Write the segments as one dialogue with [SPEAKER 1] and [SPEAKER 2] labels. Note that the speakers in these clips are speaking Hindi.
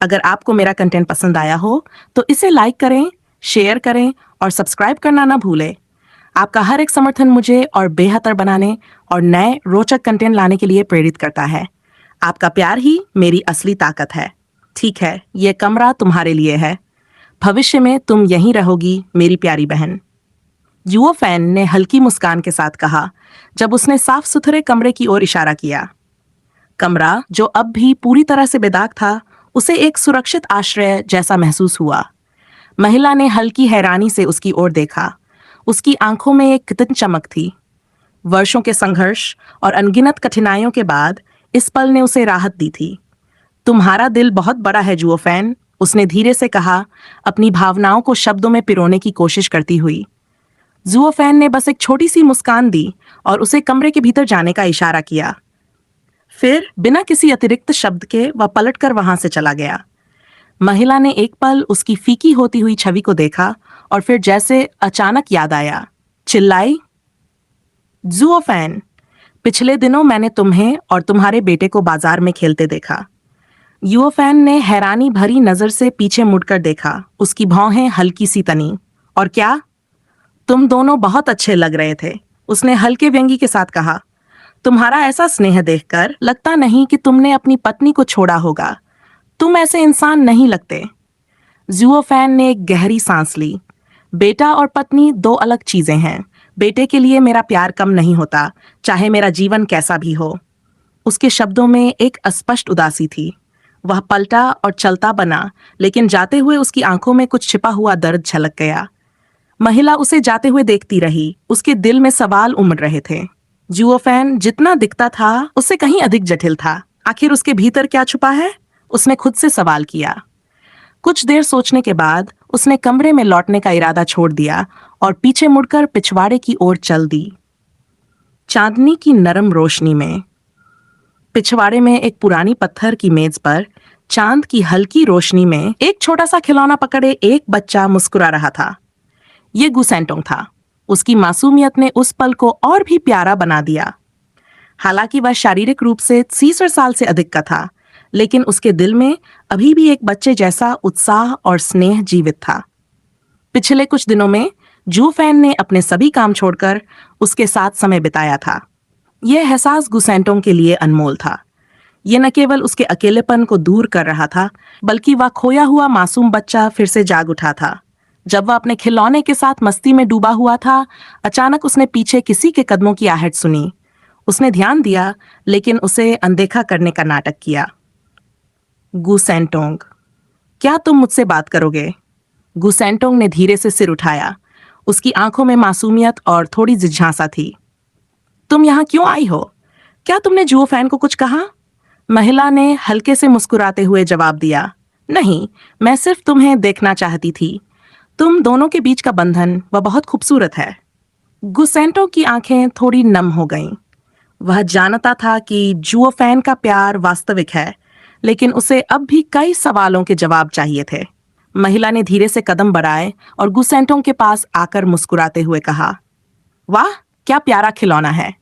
[SPEAKER 1] अगर आपको मेरा कंटेंट पसंद आया हो तो इसे लाइक करें, शेयर करें और सब्सक्राइब करना ना भूलें। आपका हर एक समर्थन मुझे और बेहतर बनाने और नए रोचक कंटेंट लाने के लिए प्रेरित करता है। आपका प्यार ही मेरी असली ताकत है। ठीक है, ये कमरा तुम्हारे लिए है। भविष्य में तुम यहीं रहोगी मेरी प्यारी बहन। युवा फैन ने हल्की मुस्कान के साथ कहा जब उसने साफ सुथरे कमरे की ओर इशारा किया। कमरा, जो अब भी पूरी तरह से बेदाग था, उसे एक सुरक्षित आश्रय जैसा महसूस हुआ। महिला ने हल्की हैरानी से उसकी ओर देखा। उसकी आंखों में एक कितनी चमक थी। वर्षों के संघर्ष और अनगिनत कठिनाइयों के बाद इस पल ने उसे राहत दी थी। तुम्हारा दिल बहुत बड़ा है जुओ फैन, उसने धीरे से कहा, अपनी भावनाओं को शब्दों में पिरोने की कोशिश करती हुई। जुओ फैन ने बस एक छोटी सी मुस्कान दी और उसे कमरे के भीतर जाने का इशारा किया। फिर बिना किसी अतिरिक्त शब्द के वह पलटकर वहां से चला गया। महिला ने एक पल उसकी फीकी होती हुई छवि को देखा और फिर जैसे अचानक याद आया, चिल्लाई, जुओ फैन, पिछले दिनों मैंने तुम्हें और तुम्हारे बेटे को बाजार में खेलते देखा। युवा फैन ने हैरानी भरी नजर से पीछे मुड़कर देखा। उसकी भौहें हल्की सी तनी। और क्या? तुम दोनों बहुत अच्छे लग रहे थे, उसने हल्के व्यंगी के साथ कहा। तुम्हारा ऐसा स्नेह देखकर लगता नहीं कि तुमने अपनी पत्नी को छोड़ा होगा। तुम ऐसे इंसान नहीं लगते। जुओ फैन ने एक गहरी सांस ली। बेटा और पत्नी दो अलग चीजें हैं। बेटे के लिए मेरा प्यार कम नहीं होता, चाहे मेरा जीवन कैसा भी हो। उसके शब्दों में एक अस्पष्ट उदासी थी। वह पलटा और चलता बना, लेकिन जाते हुए उसकी आंखों में कुछ छिपा हुआ दर्द झलक गया। महिला उसे जाते हुए देखती रही। उसके दिल में सवाल उमड़ रहे थे। जुओ फैन जितना दिखता था उससे कहीं अधिक जटिल था। आखिर उसके भीतर क्या छुपा है? उसने खुद से सवाल किया। कुछ देर सोचने के बाद उसने कमरे में लौटने का इरादा छोड़ दिया और पीछे मुड़कर पिछवाड़े की ओर चल दी। चांदनी की नरम रोशनी में पिछवाड़े में एक पुरानी पत्थर की मेज पर चांद की हल्की रोशनी में एक छोटा सा खिलौना पकड़े एक बच्चा मुस्कुरा रहा था। ये गुसेंटोंग था। उसकी मासूमियत ने उस पल को और भी प्यारा बना दिया। हालांकि वह शारीरिक रूप से 30 साल से अधिक का था, लेकिन उसके दिल में अभी भी एक बच्चे जैसा उत्साह और स्नेह जीवित था। पिछले कुछ दिनों में जू फैन ने अपने सभी काम छोड़कर उसके साथ समय बिताया था। यह एहसास गुसेंटोंग के लिए अनमोल था। यह न केवल उसके अकेलेपन को दूर कर रहा था, बल्कि वह खोया हुआ मासूम बच्चा फिर से जाग उठा था। जब वह अपने खिलौने के साथ मस्ती में डूबा हुआ था, अचानक उसने पीछे किसी के कदमों की आहट सुनी। उसने ध्यान दिया, लेकिन उसे अनदेखा करने का नाटक किया। गुसेंटोंग, क्या तुम मुझसे बात करोगे? गुसेंटोंग ने धीरे से सिर उठाया। उसकी आंखों में मासूमियत और थोड़ी जिज्ञासा थी। तुम यहाँ क्यों आई हो? क्या तुमने जुओ फैन को कुछ कहा? महिला ने हल्के से मुस्कुराते हुए जवाब दिया। नहीं, मैं सिर्फ तुम्हें देखना चाहती थी। तुम दोनों के बीच का बंधन वह बहुत खूबसूरत है। गुसेंटो की आंखें थोड़ी नम हो गईं। वह जानता था कि जुओ फैन का प्यार वास्तविक है, लेकिन उसे अब भी कई सवालों के जवाब चाहिए थे। महिला ने धीरे से कदम बढ़ाए और गुसेंटोंग के पास आकर मुस्कुराते हुए कहा, वाह, क्या प्यारा खिलौना है।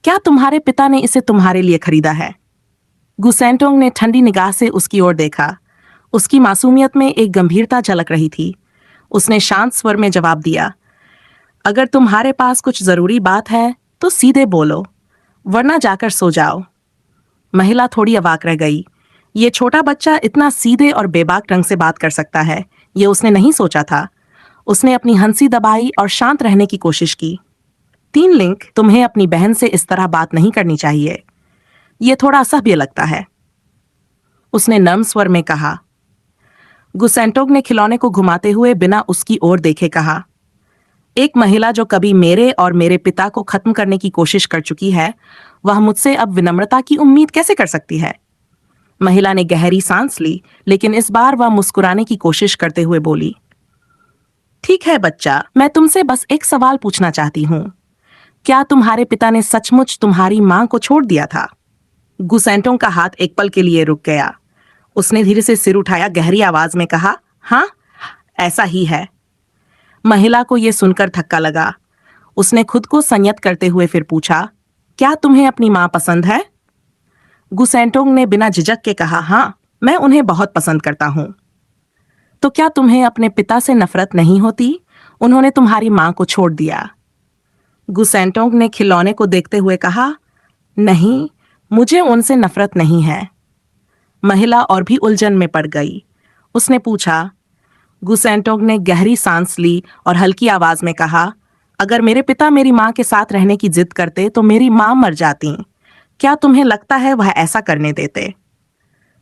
[SPEAKER 1] क्या तुम्हारे पिता ने इसे तुम्हारे लिए खरीदा है? गुसेंटोंग ने ठंडी निगाह से उसकी ओर देखा। उसकी मासूमियत में एक गंभीरता झलक रही थी। उसने शांत स्वर में जवाब दिया, अगर तुम्हारे पास कुछ जरूरी बात है तो सीधे बोलो, वरना जाकर सो जाओ। महिला थोड़ी अवाक रह गई। ये छोटा बच्चा इतना सीधे और बेबाक ढंग से बात कर सकता है, ये उसने नहीं सोचा था। उसने अपनी हंसी दबाई और शांत रहने की कोशिश की। 3 लिंक, तुम्हें अपनी बहन से इस तरह बात नहीं करनी चाहिए। ये थोड़ा असभ्य लगता है, उसने नर्म स्वर में कहा। गुसेंटोंग ने खिलौने को घुमाते हुए बिना उसकी ओर देखे कहा, एक महिला जो कभी मेरे और मेरे पिता को खत्म करने की कोशिश कर चुकी है, वह मुझसे अब विनम्रता की उम्मीद कैसे कर सकती है? महिला ने गहरी सांस ली, लेकिन इस बार वह मुस्कुराने की कोशिश करते हुए बोली, ठीक है बच्चा, मैं तुमसे बस एक सवाल पूछना चाहती हूँ। क्या तुम्हारे पिता ने सचमुच तुम्हारी मां को छोड़ दिया था? गुसेंटोंग का हाथ एक पल के लिए रुक गया। उसने धीरे से सिर उठाया, गहरी आवाज में कहा, हाँ, ऐसा ही है। महिला को यह सुनकर धक्का लगा। उसने खुद को संयत करते हुए फिर पूछा, क्या तुम्हें अपनी मां पसंद है? गुसेंटोंग ने बिना झिझक के कहा, हाँ, मैं उन्हें बहुत पसंद करता हूँ। तो क्या तुम्हें अपने पिता से नफरत नहीं होती? उन्होंने तुम्हारी माँ को छोड़ दिया। गुसेंटोंग ने खिलौने को देखते हुए कहा, नहीं, मुझे उनसे नफरत नहीं है। महिला और भी उलझन में पड़ गई। उसने पूछा। गुसेंटोंग ने गहरी सांस ली और हल्की आवाज में कहा, अगर मेरे पिता मेरी माँ के साथ रहने की जिद करते तो मेरी माँ मर जाती। क्या तुम्हें लगता है वह ऐसा करने देते?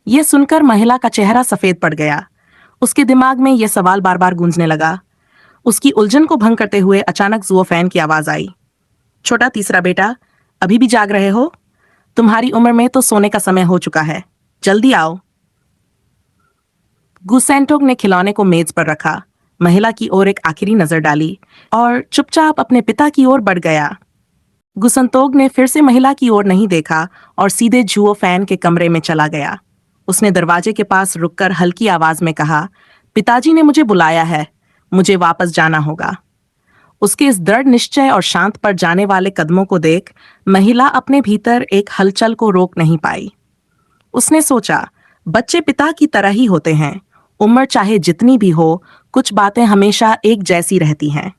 [SPEAKER 1] यह सुनकर महिला का चेहरा सफेद पड़ गया। उसके दिमाग में यह सवाल बार बार गूंजने लगा। उसकी उलझन को भंग करते हुए अचानक जुओफेन की आवाज आई, छोटा तीसरा बेटा, अभी भी जाग रहे हो? तुम्हारी उम्र में तो सोने का समय हो चुका है, जल्दी आओ। गुसेंटोग ने खिलौने को मेज पर रखा, महिला की ओर एक आखिरी नजर डाली और चुपचाप अपने पिता की ओर बढ़ गया। गुसंतोग ने फिर से महिला की ओर नहीं देखा और सीधे जुओफेन के कमरे में चला गया। उसने दरवाजे के पास रुककर हल्की आवाज में कहा, पिताजी ने मुझे बुलाया है, मुझे वापस जाना होगा। उसके इस दृढ़ निश्चय और शांत पर जाने वाले कदमों को देख महिला अपने भीतर एक हलचल को रोक नहीं पाई। उसने सोचा, बच्चे पिता की तरह ही होते हैं, उम्र चाहे जितनी भी हो, कुछ बातें हमेशा एक जैसी रहती हैं।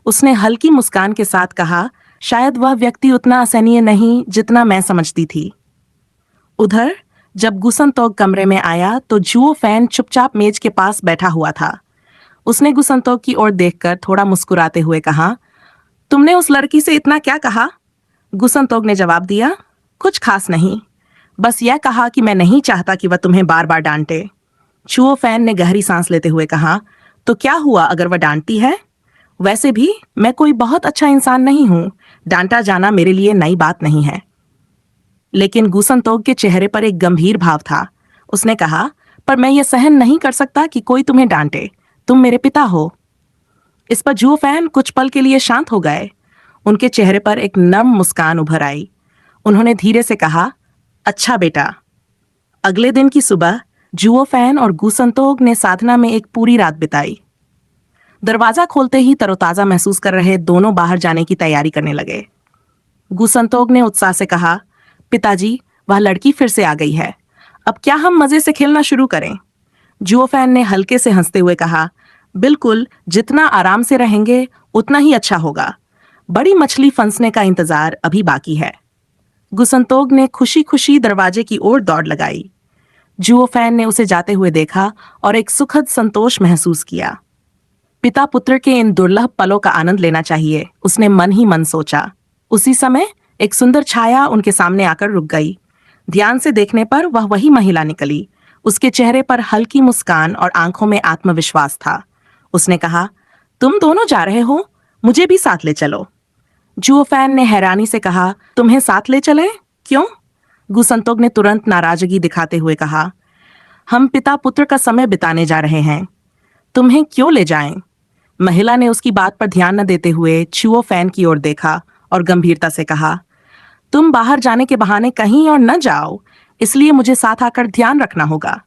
[SPEAKER 1] उसने हल्की मुस्कान के साथ कहा, शायद वह व्यक्ति उतना असहनीय नहीं जितना मैं समझती थी। उधर जब गुसंतोग कमरे में आया तो जुओफेन चुपचाप मेज के पास बैठा हुआ था। उसने गुसंतोग की ओर देखकर थोड़ा मुस्कुराते हुए कहा, तुमने उस लड़की से इतना क्या कहा? गुसंतोग ने जवाब दिया, कुछ खास नहीं, बस यह कहा कि मैं नहीं चाहता कि वह तुम्हें बार बार डांटे। जुओफेन ने गहरी सांस लेते हुए कहा, तो क्या हुआ अगर वह डांटती है? वैसे भी मैं कोई बहुत अच्छा इंसान नहीं हूं, डांटा जाना मेरे लिए नई बात नहीं है। लेकिन गुसंतोग के चेहरे पर एक गंभीर भाव था। उसने कहा, पर मैं ये सहन नहीं कर सकता कि कोई तुम्हें डांटे, तुम मेरे पिता हो। इस पर जुओफेन कुछ पल के लिए शांत हो गए। उनके चेहरे पर एक नम मुस्कान उभर आई। उन्होंने धीरे से कहा, अच्छा बेटा। अगले दिन की सुबह जुओफेन और गुसंतोग ने साधना में एक पूरी रात बिताई। दरवाजा खोलते ही तरोताजा महसूस कर रहे दोनों बाहर जाने की तैयारी करने लगे। गुसंतोग ने उत्साह से कहा, पिताजी, वह लड़की फिर से आ गई है, अब क्या हम मजे से खेलना शुरू करें? जुओफेन ने हल्के से हंसते हुए कहा, बिल्कुल, जितना आराम से रहेंगे उतना ही अच्छा होगा। बड़ी मछली फंसने का इंतजार अभी बाकी है। गुसंतोग ने खुशी खुशी दरवाजे की ओर दौड़ लगाई। जुओफेन ने उसे जाते हुए देखा और एक सुखद संतोष महसूस किया। पिता पुत्र के इन दुर्लभ पलों का आनंद लेना चाहिए, उसने मन ही मन सोचा। उसी समय एक सुंदर छाया उनके सामने आकर रुक गई। ध्यान से देखने पर वह वही महिला निकली। उसके चेहरे पर हल्की मुस्कान और आंखों में आत्मविश्वास था। उसने कहा, तुम दोनों जा रहे हो, मुझे भी साथ ले चलो। जुओफेन ने हैरानी से कहा, तुम्हें साथ ले चलें? क्यों? गुसंतोग ने तुरंत नाराजगी दिखाते हुए कहा, हम पिता पुत्र का समय बिताने जा रहे हैं, तुम्हें क्यों ले जाएं? महिला ने उसकी बात पर ध्यान न देते हुए जुओफेन की ओर देखा और गंभीरता से कहा, तुम बाहर जाने के बहाने कहीं और न जाओ, इसलिए मुझे साथ आकर ध्यान रखना होगा।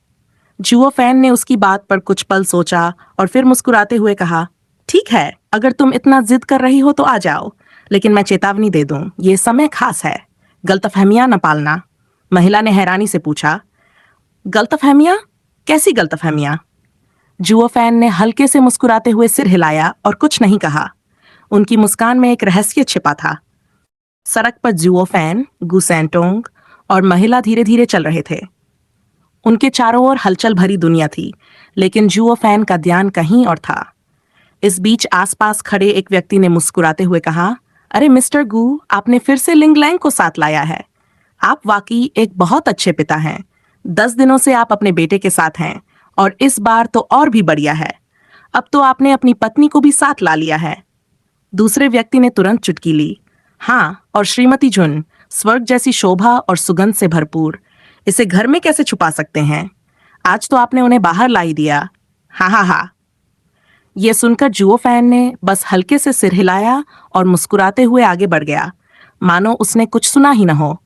[SPEAKER 1] जुओफेन ने उसकी बात पर कुछ पल सोचा और फिर मुस्कुराते हुए कहा, ठीक है, अगर तुम इतना जिद कर रही हो तो आ जाओ, लेकिन मैं चेतावनी दे दूं, ये समय खास है, गलतफहमियां न पालना। महिला ने हैरानी से पूछा, गलतफहमियां? कैसी गलतफहमियां? जुओफेन ने हल्के से मुस्कुराते हुए सिर हिलाया और कुछ नहीं कहा। उनकी मुस्कान में एक रहस्य छिपा था। सड़क पर जुओफेन, गुसेंटोंग और महिला धीरे धीरे चल रहे थे। उनके चारों ओर हलचल भरी दुनिया थी, लेकिन जुओफेन का ध्यान कहीं और था। इस बीच आसपास खड़े एक व्यक्ति ने मुस्कुराते हुए कहा, अरे मिस्टर गू, आपने फिर से लिंगलैंग को साथ लाया है। आप वाकई एक बहुत अच्छे पिता हैं। 10 दिनों से आप अपने बेटे के साथ हैं और इस बार तो और भी बढ़िया है। अब तो आपने अपनी पत्नी को भी साथ ला लिया है। दूसरे व्यक्ति ने तुरंत चुटकी ली, हाँ, और श्रीमती जुन, स्वर्ग जैसी शोभा और सुगंध से भरपूर, इसे घर में कैसे छुपा सकते हैं? आज तो आपने उन्हें बाहर ला ही दिया। हाँ हाँ हाँ। यह सुनकर जुओफेन ने बस हल्के से सिर हिलाया और मुस्कुराते हुए आगे बढ़ गया, मानो उसने कुछ सुना ही न हो।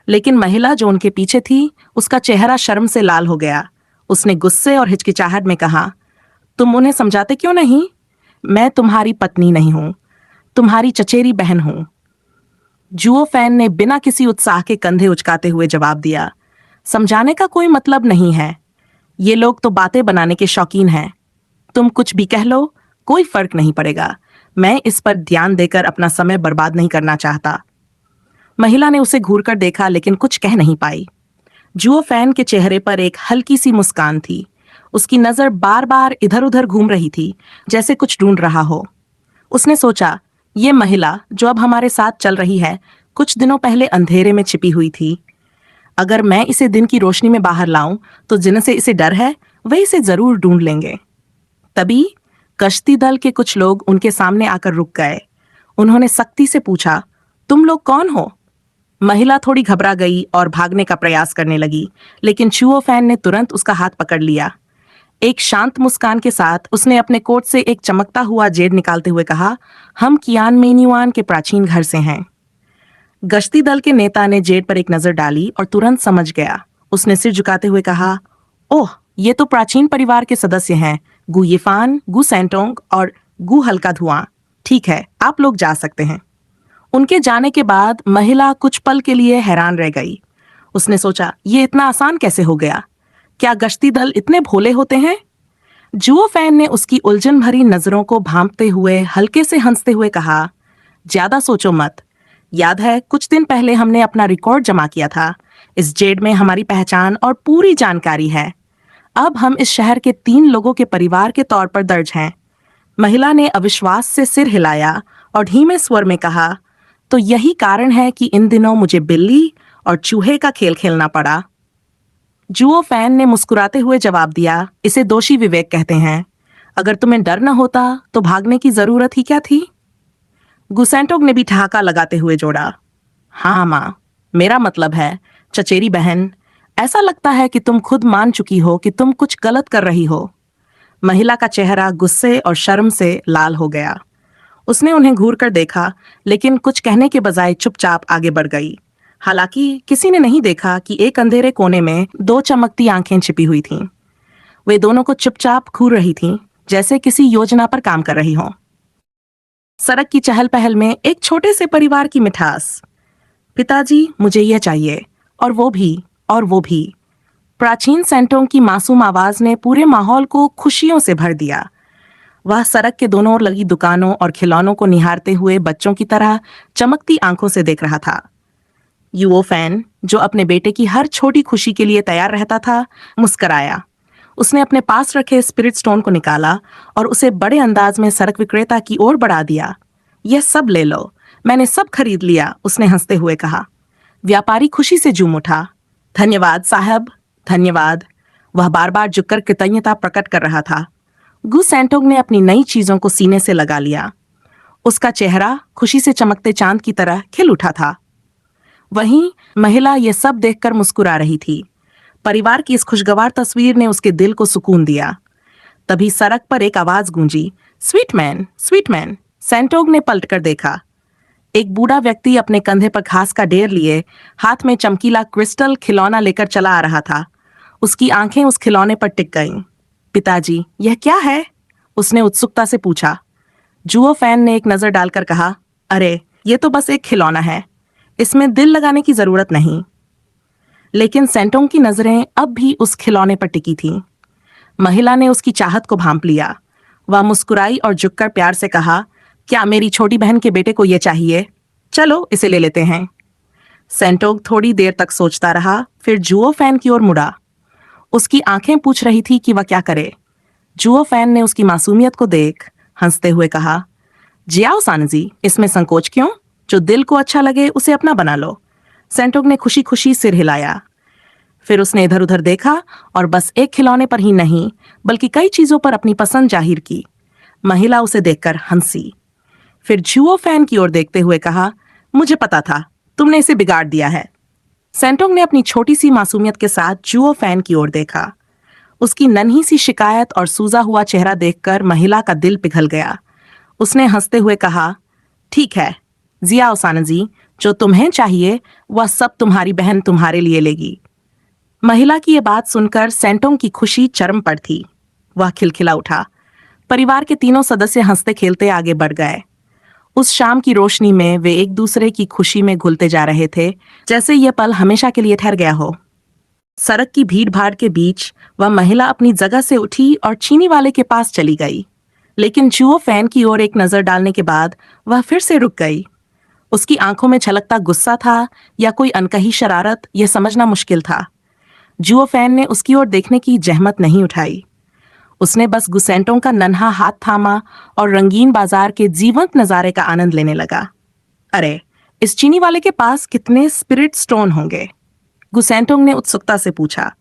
[SPEAKER 1] लेकिन महिला जो उनके पीछे थी, उसका चेहरा शर्म से लाल हो गया। उसने गुस्से और हिचकिचाहट में कहा, तुम उन्हें समझाते क्यों नहीं? मैं तुम्हारी पत्नी नहीं हूं, तुम्हारी चचेरी बहन हूं। जुओफेन ने बिना किसी उत्साह के कंधे उचकाते हुए जवाब दिया, समझाने का कोई मतलब नहीं है। ये लोग तो बातें बनाने के शौकीन हैं। तुम कुछ भी कह लो, कोई फर्क नहीं पड़ेगा। मैं इस पर ध्यान देकर अपना समय बर्बाद नहीं करना चाहता। महिला ने उसे घूरकर देखा लेकिन कुछ कह नहीं पाई। जुओ फैन के चेहरे पर एक हल्की सी मुस्कान थी। उसकी नजर बार बार इधर उधर घूम रही थी, जैसे कुछ ढूंढ रहा हो। उसने सोचा, ये महिला जो अब हमारे साथ चल रही है, कुछ दिनों पहले अंधेरे में छिपी हुई थी। अगर मैं इसे दिन की रोशनी में बाहर लाऊं, तो जिनसे इसे डर है वे इसे जरूर ढूंढ लेंगे। तभी कश्ती दल के कुछ लोग उनके सामने आकर रुक गए। उन्होंने सख्ती से पूछा, तुम लोग कौन हो? महिला थोड़ी घबरा गई और भागने का प्रयास करने लगी, लेकिन चुओ फैन ने तुरंत उसका हाथ पकड़ लिया। एक शांत मुस्कान के साथ उसने अपने कोट से एक चमकता हुआ जेड निकालते हुए कहा, हम कियान मेन्युआन के प्राचीन घर से हैं। गश्ती दल के नेता ने जेड पर एक नजर डाली और तुरंत समझ गया। उसने सिर झुकाते हुए कहा, ओह, ये तो प्राचीन परिवार के सदस्य हैं, गु यिफान, गु सेंटोंग और गु हल्का धुआं। ठीक है, आप लोग जा सकते हैं। उनके जाने के बाद महिला कुछ पल के लिए हैरान रह गई। उसने सोचा, ये इतना आसान कैसे हो गया? क्या गश्ती दल इतने भोले होते हैं? जुओ फैन ने उसकी उलझन भरी नजरों को भांपते हुए हल्के से हंसते हुए कहा, ज्यादा सोचो मत। याद है, कुछ दिन पहले हमने अपना रिकॉर्ड जमा किया था। इस जेड में हमारी पहचान और पूरी जानकारी है। अब हम इस शहर के 3 लोगों के परिवार के तौर पर दर्ज हैं। महिला ने अविश्वास से सिर हिलाया और धीमे स्वर में कहा, तो यही कारण है कि इन दिनों मुझे बिल्ली और चूहे का खेल खेलना पड़ा। जुओ फैन ने मुस्कुराते हुए जवाब दिया, इसे दोषी विवेक कहते हैं। अगर तुम्हें डर न होता तो भागने की जरूरत ही क्या थी? गुसेंटोग ने भी ठहाका लगाते हुए जोड़ा, हाँ माँ, मेरा मतलब है, चचेरी बहन, ऐसा लगता है कि तुम खुद मान चुकी हो कि तुम कुछ गलत कर रही हो। महिला का चेहरा गुस्से और शर्म से लाल हो गया। उसने उन्हें घूर कर देखा, लेकिन कुछ कहने के बजाय चुपचाप आगे बढ़ गई। हालांकि किसी ने नहीं देखा कि एक अंधेरे कोने में 2 चमकती आंखें छिपी हुई थीं। वे दोनों को चुपचाप घूर रही थीं, जैसे किसी योजना पर काम कर रही हों। सड़क की चहल पहल में एक छोटे से परिवार की मिठास। पिताजी, मुझे यह चाहिए, और वो भी, और वो भी। प्राचीन सेंटों की मासूम आवाज ने पूरे माहौल को खुशियों से भर दिया। वह सड़क के दोनों ओर लगी दुकानों और खिलौनों को निहारते हुए बच्चों की तरह चमकती आंखों से देख रहा था। युओ फैन, जो अपने बेटे की हर छोटी खुशी के लिए तैयार रहता था, मुस्कराया। उसने अपने पास रखे स्पिरिट स्टोन को निकाला और उसे बड़े अंदाज में सड़क विक्रेता की ओर बढ़ा दिया। यह सब ले लो, मैंने सब खरीद लिया, उसने हंसते हुए कहा। व्यापारी खुशी से झूम उठा। धन्यवाद साहब, धन्यवाद। वह बार बार झुककर कृतज्ञता प्रकट कर रहा था। गु सेंटोग ने अपनी नई चीजों को सीने से लगा लिया। उसका चेहरा खुशी से चमकते चांद की तरह खिल उठा था। वहीं महिला ये सब देखकर मुस्कुरा रही थी। परिवार की इस खुशगवार तस्वीर ने उसके दिल को सुकून दिया। तभी सड़क पर एक आवाज गूंजी, स्वीट मैन, स्वीट मैन। सेंटोग ने पलटकर देखा। एक बूढ़ा व्यक्ति अपने कंधे पर घास का ढेर लिए हाथ में चमकीला क्रिस्टल खिलौना लेकर चला आ रहा था। उसकी आंखें उस खिलौने पर टिक गईं। पिताजी, यह क्या है? उसने उत्सुकता से पूछा। जुओ फैन ने एक नजर डालकर कहा, अरे, ये तो बस एक खिलौना है, इसमें दिल लगाने की जरूरत नहीं। लेकिन सेंटोंग की नजरें अब भी उस खिलौने पर टिकी थीं। महिला ने उसकी चाहत को भांप लिया। वह मुस्कुराई और झुककर प्यार से कहा, क्या मेरी छोटी बहन के बेटे को यह चाहिए? चलो, इसे ले लेते हैं। सेंटोंग थोड़ी देर तक सोचता रहा, फिर जुओ फैन की ओर मुड़ा। उसकी आंखें पूछ रही थी कि वह क्या करे। जुओ फैन ने उसकी मासूमियत को देख हंसते हुए कहा, जियाओ सानजी, इसमें संकोच क्यों? जो दिल को अच्छा लगे उसे अपना बना लो। सेंटोग ने खुशी खुशी सिर हिलाया। फिर उसने इधर उधर देखा और बस एक खिलौने पर ही नहीं, बल्कि कई चीजों पर अपनी पसंद जाहिर की। महिला उसे देखकर हंसी। फिर जुओ फैन की ओर देखते हुए कहा, मुझे पता था, तुमने इसे बिगाड़ दिया है। सेंटोंग ने अपनी छोटी सी मासूमियत के साथ जुओ फैन की ओर देखा। उसकी नन्ही सी शिकायत और सूजा हुआ चेहरा देखकर महिला का दिल पिघल गया। उसने हंसते हुए कहा, ठीक है जियाओ सानजी, जो तुम्हें चाहिए वह सब तुम्हारी बहन तुम्हारे लिए लेगी। महिला की यह बात सुनकर सेंटोंग की खुशी चरम पर थी। वह खिलखिला उठा। परिवार के तीनों सदस्य हंसते खेलते आगे बढ़ गए। उस शाम की रोशनी में वे एक दूसरे की खुशी में घुलते जा रहे थे, जैसे यह पल हमेशा के लिए ठहर गया हो। सड़क की भीड़ भाड़ के बीच वह महिला अपनी जगह से उठी और चीनी वाले के पास चली गई। लेकिन जुओ फैन की ओर एक नजर डालने के बाद वह फिर से रुक गई। उसकी आंखों में छलकता गुस्सा था या कोई अनकही शरारत, यह समझना मुश्किल था। जुओ फैन ने उसकी ओर देखने की जहमत नहीं उठाई। उसने बस गुसेंटों का नन्हा हाथ थामा और रंगीन बाजार के जीवंत नजारे का आनंद लेने लगा। अरे, इस चीनी वाले के पास कितने स्पिरिट स्टोन होंगे? गुसेंटोंग ने उत्सुकता से पूछा।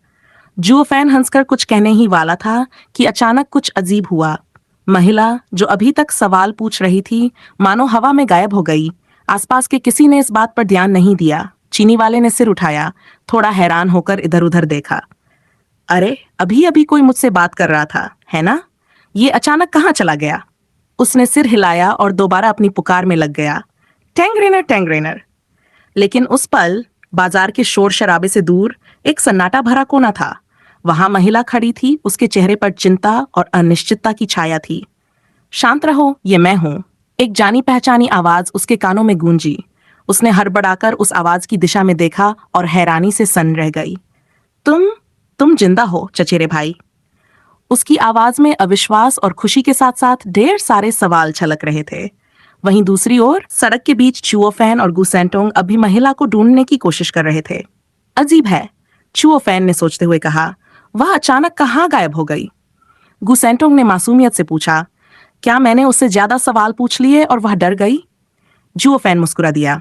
[SPEAKER 1] जुओ फैन हंसकर कुछ कहने ही वाला था कि अचानक कुछ अजीब हुआ। महिला, जो अभी तक सवाल पूछ रही थी, मानो हवा में गायब हो गई। आसपास के किसी ने इस बात पर ध्यान नहीं दिया। चीनी वाले ने सिर उठाया, थोड़ा हैरान होकर इधर उधर देखा। अरे, अभी अभी कोई मुझसे बात कर रहा था, है ना? ये अचानक कहाँ चला गया? उसने सिर हिलाया और दोबारा अपनी पुकार में लग गया, टैंगरेनर टैंगरेनर। लेकिन उस पल बाजार के शोर शराबे से दूर एक सन्नाटा भरा कोना था। वहां महिला खड़ी थी, उसके चेहरे पर चिंता और अनिश्चितता की छाया थी। शांत रहो, ये मैं हूं। एक जानी पहचानी आवाज उसके कानों में गूंजी। उसने हड़बड़ाकर उस आवाज की दिशा में देखा और हैरानी से सन्न रह गई। तुम जिंदा हो चचेरे भाई। उसकी आवाज में अविश्वास और खुशी के साथ साथ ढेर सारे सवाल छलक रहे थे। वहीं दूसरी ओर सड़क के बीच चुओ फैन और गुसेंटोंग अभी महिला को ढूंढने की कोशिश कर रहे थे। अजीब है, चुओ फैन ने सोचते हुए कहा। वह अचानक कहाँ गायब हो गई? गुसेंटोंग ने मासूमियत से पूछा। क्या मैंने उससे ज्यादा सवाल पूछ लिए और वह डर गई? जुओ फैन मुस्कुरा दिया।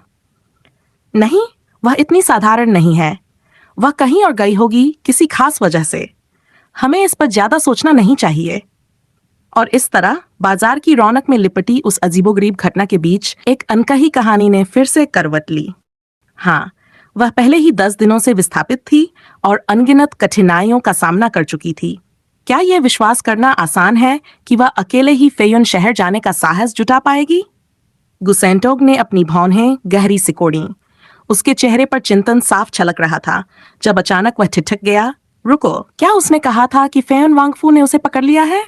[SPEAKER 1] नहीं, वह इतनी साधारण नहीं है। वह कहीं और गई होगी, किसी खास वजह से। हमें इस पर ज्यादा सोचना नहीं चाहिए। और इस तरह बाजार की रौनक में लिपटी उस अजीबोगरीब घटना के बीच एक अनकही कहानी ने फिर से करवट ली। हाँ, वह पहले ही 10 दिनों से विस्थापित थी और अनगिनत कठिनाइयों का सामना कर चुकी थी। क्या यह विश्वास करना आसान है कि वह अकेले ही फेयुन शहर जाने का साहस जुटा पाएगी? गुसेंटोग ने अपनी भौहें गहरी सिकोड़ी। उसके चेहरे पर चिंतन साफ छलक रहा था। जब अचानक वह ठिठक गया। रुको, क्या उसने कहा था कि फेयुन वांगफू ने उसे पकड़ लिया है?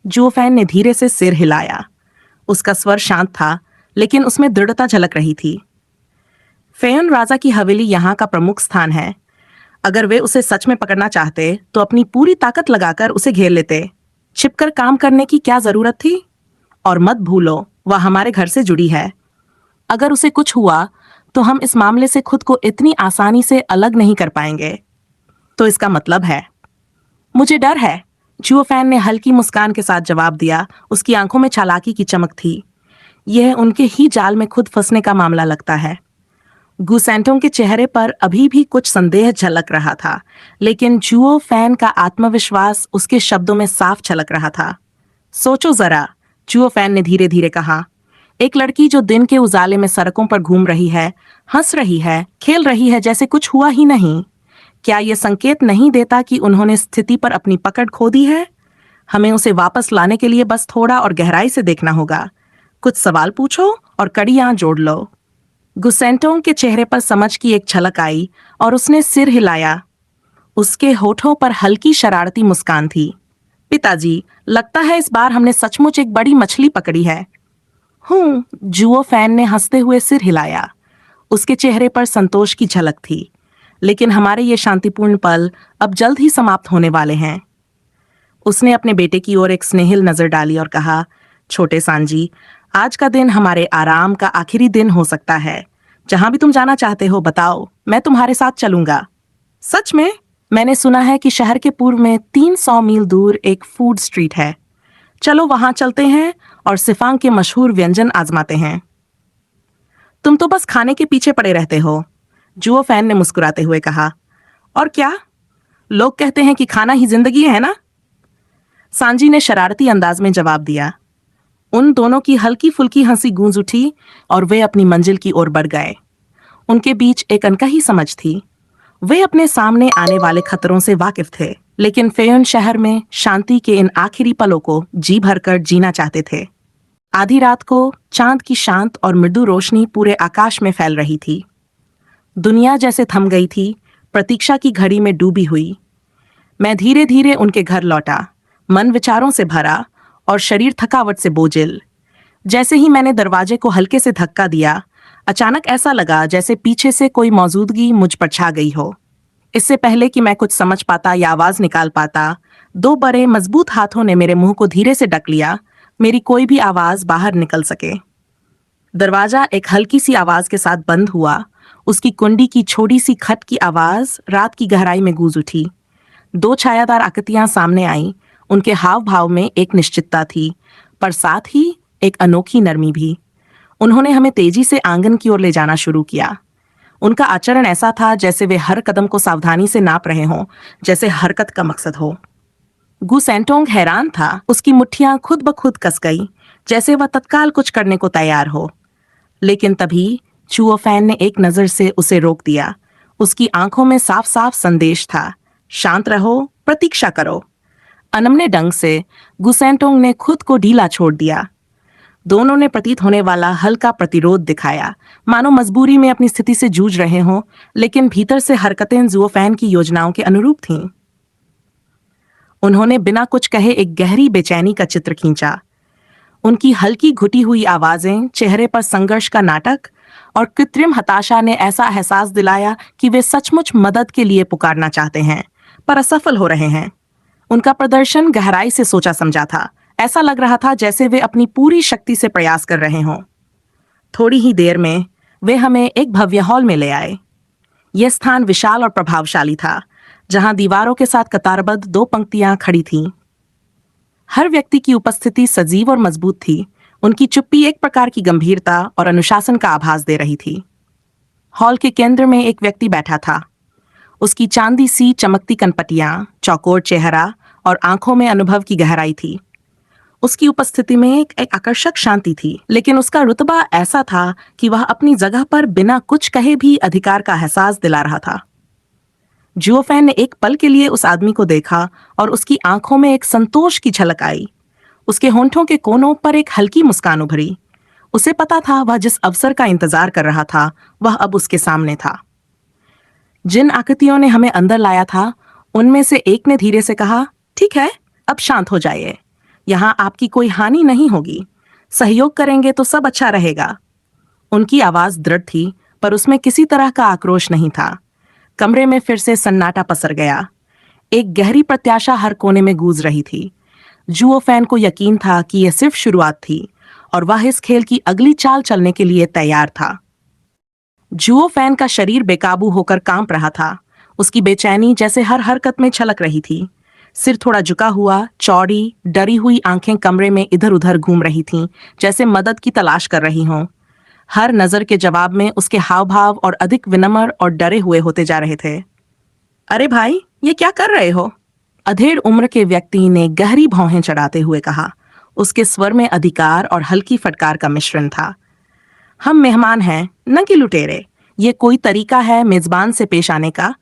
[SPEAKER 1] जुओ फैन ने धीरे से सिर हिलाया। उसका स्वर शांत था, लेकिन उसमें दृढ़ता झलक रही थी। फेयुन राजा की हवेली यहाँ का प्रमुख स्थान है। अगर वे उसे सच में पकड़ना चाहते तो अपनी पूरी ताकत लगाकर उसे घेर लेते। छिपकर काम करने की क्या जरूरत थी? और मत भूलो, वह हमारे घर से जुड़ी है। अगर उसे कुछ हुआ तो हम इस मामले से खुद को इतनी आसानी से अलग नहीं कर पाएंगे। तो इसका मतलब है, मुझे डर है। जुओ फैन ने हल्की मुस्कान के साथ जवाब दिया। उसकी आंखों में चालाकी की चमक थी। यह उनके ही जाल में खुद फंसने का मामला लगता है। गुसेंटों के चेहरे पर अभी भी कुछ संदेह झलक रहा था, लेकिन जुओ फैन का आत्मविश्वास उसके शब्दों में साफ झलक रहा था। सोचो जरा, जुओ फैन ने धीरे धीरे कहा। एक लड़की जो दिन के उजाले में सड़कों पर घूम रही है, हंस रही है, खेल रही है जैसे कुछ हुआ ही नहीं। क्या यह संकेत नहीं देता कि उन्होंने स्थिति पर अपनी पकड़ खो दी है? हमें उसे वापस लाने के लिए बस थोड़ा और गहराई से देखना होगा। कुछ सवाल पूछो और कड़ियां जोड़ लो। गुसेंटोंग के चेहरे पर समझ की एक झलक आई और उसने सिर हिलाया। उसके होठों पर हल्की शरारती मुस्कान थी। पिताजी, लगता है इस बार हमने सचमुच एक बड़ी मछली पकड़ी है। जुओ फैन ने हंसते हुए सिर हिलाया। उसके चेहरे पर संतोष की झलक थी। लेकिन हमारे ये शांतिपूर्ण पल अब जल्द ही समाप्त होने वाले हैं। उसने अपने बेटे की ओर एक स्नेहिल नजर डाली और कहा, छोटे सांजी, आज का दिन हमारे आराम का आखिरी दिन हो सकता है। जहां भी तुम जाना चाहते हो बताओ, मैं तुम्हारे साथ चलूंगा। सच में? मैंने सुना है कि शहर के पूर्व में 300 मील दूर एक फूड स्ट्रीट है। चलो वहां चलते हैं और सिफांग के मशहूर व्यंजन आजमाते हैं। तुम तो बस खाने के पीछे पड़े रहते हो, जुओ फैन ने मुस्कुराते हुए कहा। और क्या? लोग कहते हैं कि खाना ही जिंदगी है ना? सांजी ने शरारती अंदाज में जवाब दिया। उन दोनों की हल्की फुल्की हंसी गूंज उठी और वे अपनी मंजिल की ओर बढ़ गए। उनके बीच एक अनकही समझ थी। वे अपने सामने आने वाले खतरों से वाकिफ थे, लेकिन फेयुन शहर में शांति के इन आखिरी पलों को जी भरकर जीना चाहते थे। आधी रात को चांद की शांत और मृदु रोशनी पूरे आकाश में फैल रही थी। दुनिया जैसे थम गई थी, प्रतीक्षा की घड़ी में डूबी हुई। मैं धीरे धीरे उनके घर लौटा, मन विचारों से भरा और शरीर थकावट से बोझिल। जैसे ही मैंने दरवाजे को हल्के से धक्का दिया, अचानक ऐसा लगा जैसे पीछे से कोई मौजूदगी मुझ पर छा गई हो। इससे पहले कि मैं कुछ समझ पाता या आवाज निकाल पाता, दो बड़े मजबूत हाथों ने मेरे मुंह को धीरे से ढक लिया, मेरी कोई भी आवाज बाहर निकल सके। दरवाजा एक हल्की सी आवाज के साथ बंद हुआ। उसकी कुंडी की छोटी सी खट की आवाज रात की गहराई में गूंज उठी। दो छायादार आकृतियां सामने आईं। उनके हाव भाव में एक निश्चितता थी, पर साथ ही एक अनोखी नरमी भी। उन्होंने हमें तेजी से आंगन की ओर ले जाना शुरू किया। उनका आचरण ऐसा था जैसे वे हर कदम को सावधानी से नाप रहे हों, जैसे हरकत का मकसद हो। गु सेंटोंग हैरान था। उसकी मुट्ठियां खुद ब खुद कस गई, जैसे वह तत्काल कुछ करने को तैयार हो। लेकिन तभी चुओ फैन ने एक नजर से उसे रोक दिया। उसकी आंखों में साफ साफ संदेश था, शांत रहो, प्रतीक्षा करो। अनमने ढंग से गुसेंटोंग ने खुद को ढीला छोड़ दिया। दोनों ने प्रतीत होने वाला हल्का प्रतिरोध दिखाया, मानो मजबूरी में अपनी स्थिति से जूझ रहे हों, लेकिन भीतर से हरकतें जुओफैन की योजनाओं के अनुरूप थीं। उन्होंने बिना कुछ कहे एक गहरी बेचैनी का चित्र खींचा। उनकी हल्की घुटी हुई आवाजें, चेहरे पर संघर्ष का नाटक और कृत्रिम हताशा ने ऐसा एहसास दिलाया कि वे सचमुच मदद के लिए पुकारना चाहते हैं, पर असफल हो रहे हैं। उनका प्रदर्शन गहराई से सोचा समझा था। ऐसा लग रहा था जैसे वे अपनी पूरी शक्ति से प्रयास कर रहे हों। थोड़ी ही देर में वे हमें एक भव्य हॉल में ले आए। यह स्थान विशाल और प्रभावशाली था, जहां दीवारों के साथ कतारबद्ध दो पंक्तियां खड़ी थीं। हर व्यक्ति की उपस्थिति सजीव और मजबूत थी। उनकी चुप्पी एक प्रकार की गंभीरता और अनुशासन का आभास दे रही थी। हॉल के केंद्र में एक व्यक्ति बैठा था। उसकी चांदी सी चमकती कनपटियां, चौकोर चेहरा और आंखों में अनुभव की गहराई थी। उसकी उपस्थिति में एक आकर्षक शांति थी, लेकिन उसका रुतबा ऐसा था कि वह अपनी जगह पर बिना कुछ कहे भी अधिकार का एहसास दिला रहा था। जुओफैन ने एक पल के लिए उस आदमी को देखा और उसकी आंखों में एक संतोष की झलक आई। उसके होंठों के कोनों पर एक हल्की मुस्कान उभरी। उसे पता था वह जिस अवसर का इंतजार कर रहा था वह अब उसके सामने था। जिन आकृतियों ने हमें अंदर लाया था, उनमें से एक ने धीरे से कहा, ठीक है, अब शांत हो जाइए। यहां आपकी कोई हानि नहीं होगी। सहयोग करेंगे तो सब अच्छा रहेगा। उनकी आवाज दृढ़ थी, पर उसमें किसी तरह का आक्रोश नहीं था। कमरे में फिर से सन्नाटा पसर गया। एक गहरी प्रत्याशा हर कोने में गूंज रही थी। जुओफैन को यकीन था कि यह सिर्फ शुरुआत थी और वह इस खेल की अगली चाल चलने के लिए तैयार था। जुओफैन का शरीर बेकाबू होकर कांप रहा था। उसकी बेचैनी जैसे हर हरकत में छलक रही थी। सिर थोड़ा झुका हुआ, चौड़ी, डरी हुई आंखें कमरे में इधर उधर घूम रही थीं, जैसे मदद की तलाश कर रही हों। हर नजर के जवाब में उसके हाव भाव और अधिक विनम्र और डरे हुए होते जा रहे थे। अरे भाई, ये क्या कर रहे हो? अधेड़ उम्र के व्यक्ति ने गहरी भौहें चढ़ाते हुए कहा। उसके स्वर में अधिकार और हल्की फटकार का मिश्रण था। हम मेहमान हैं, न कि लुटेरे। ये कोई तरीका है मेजबान से पेश आने का?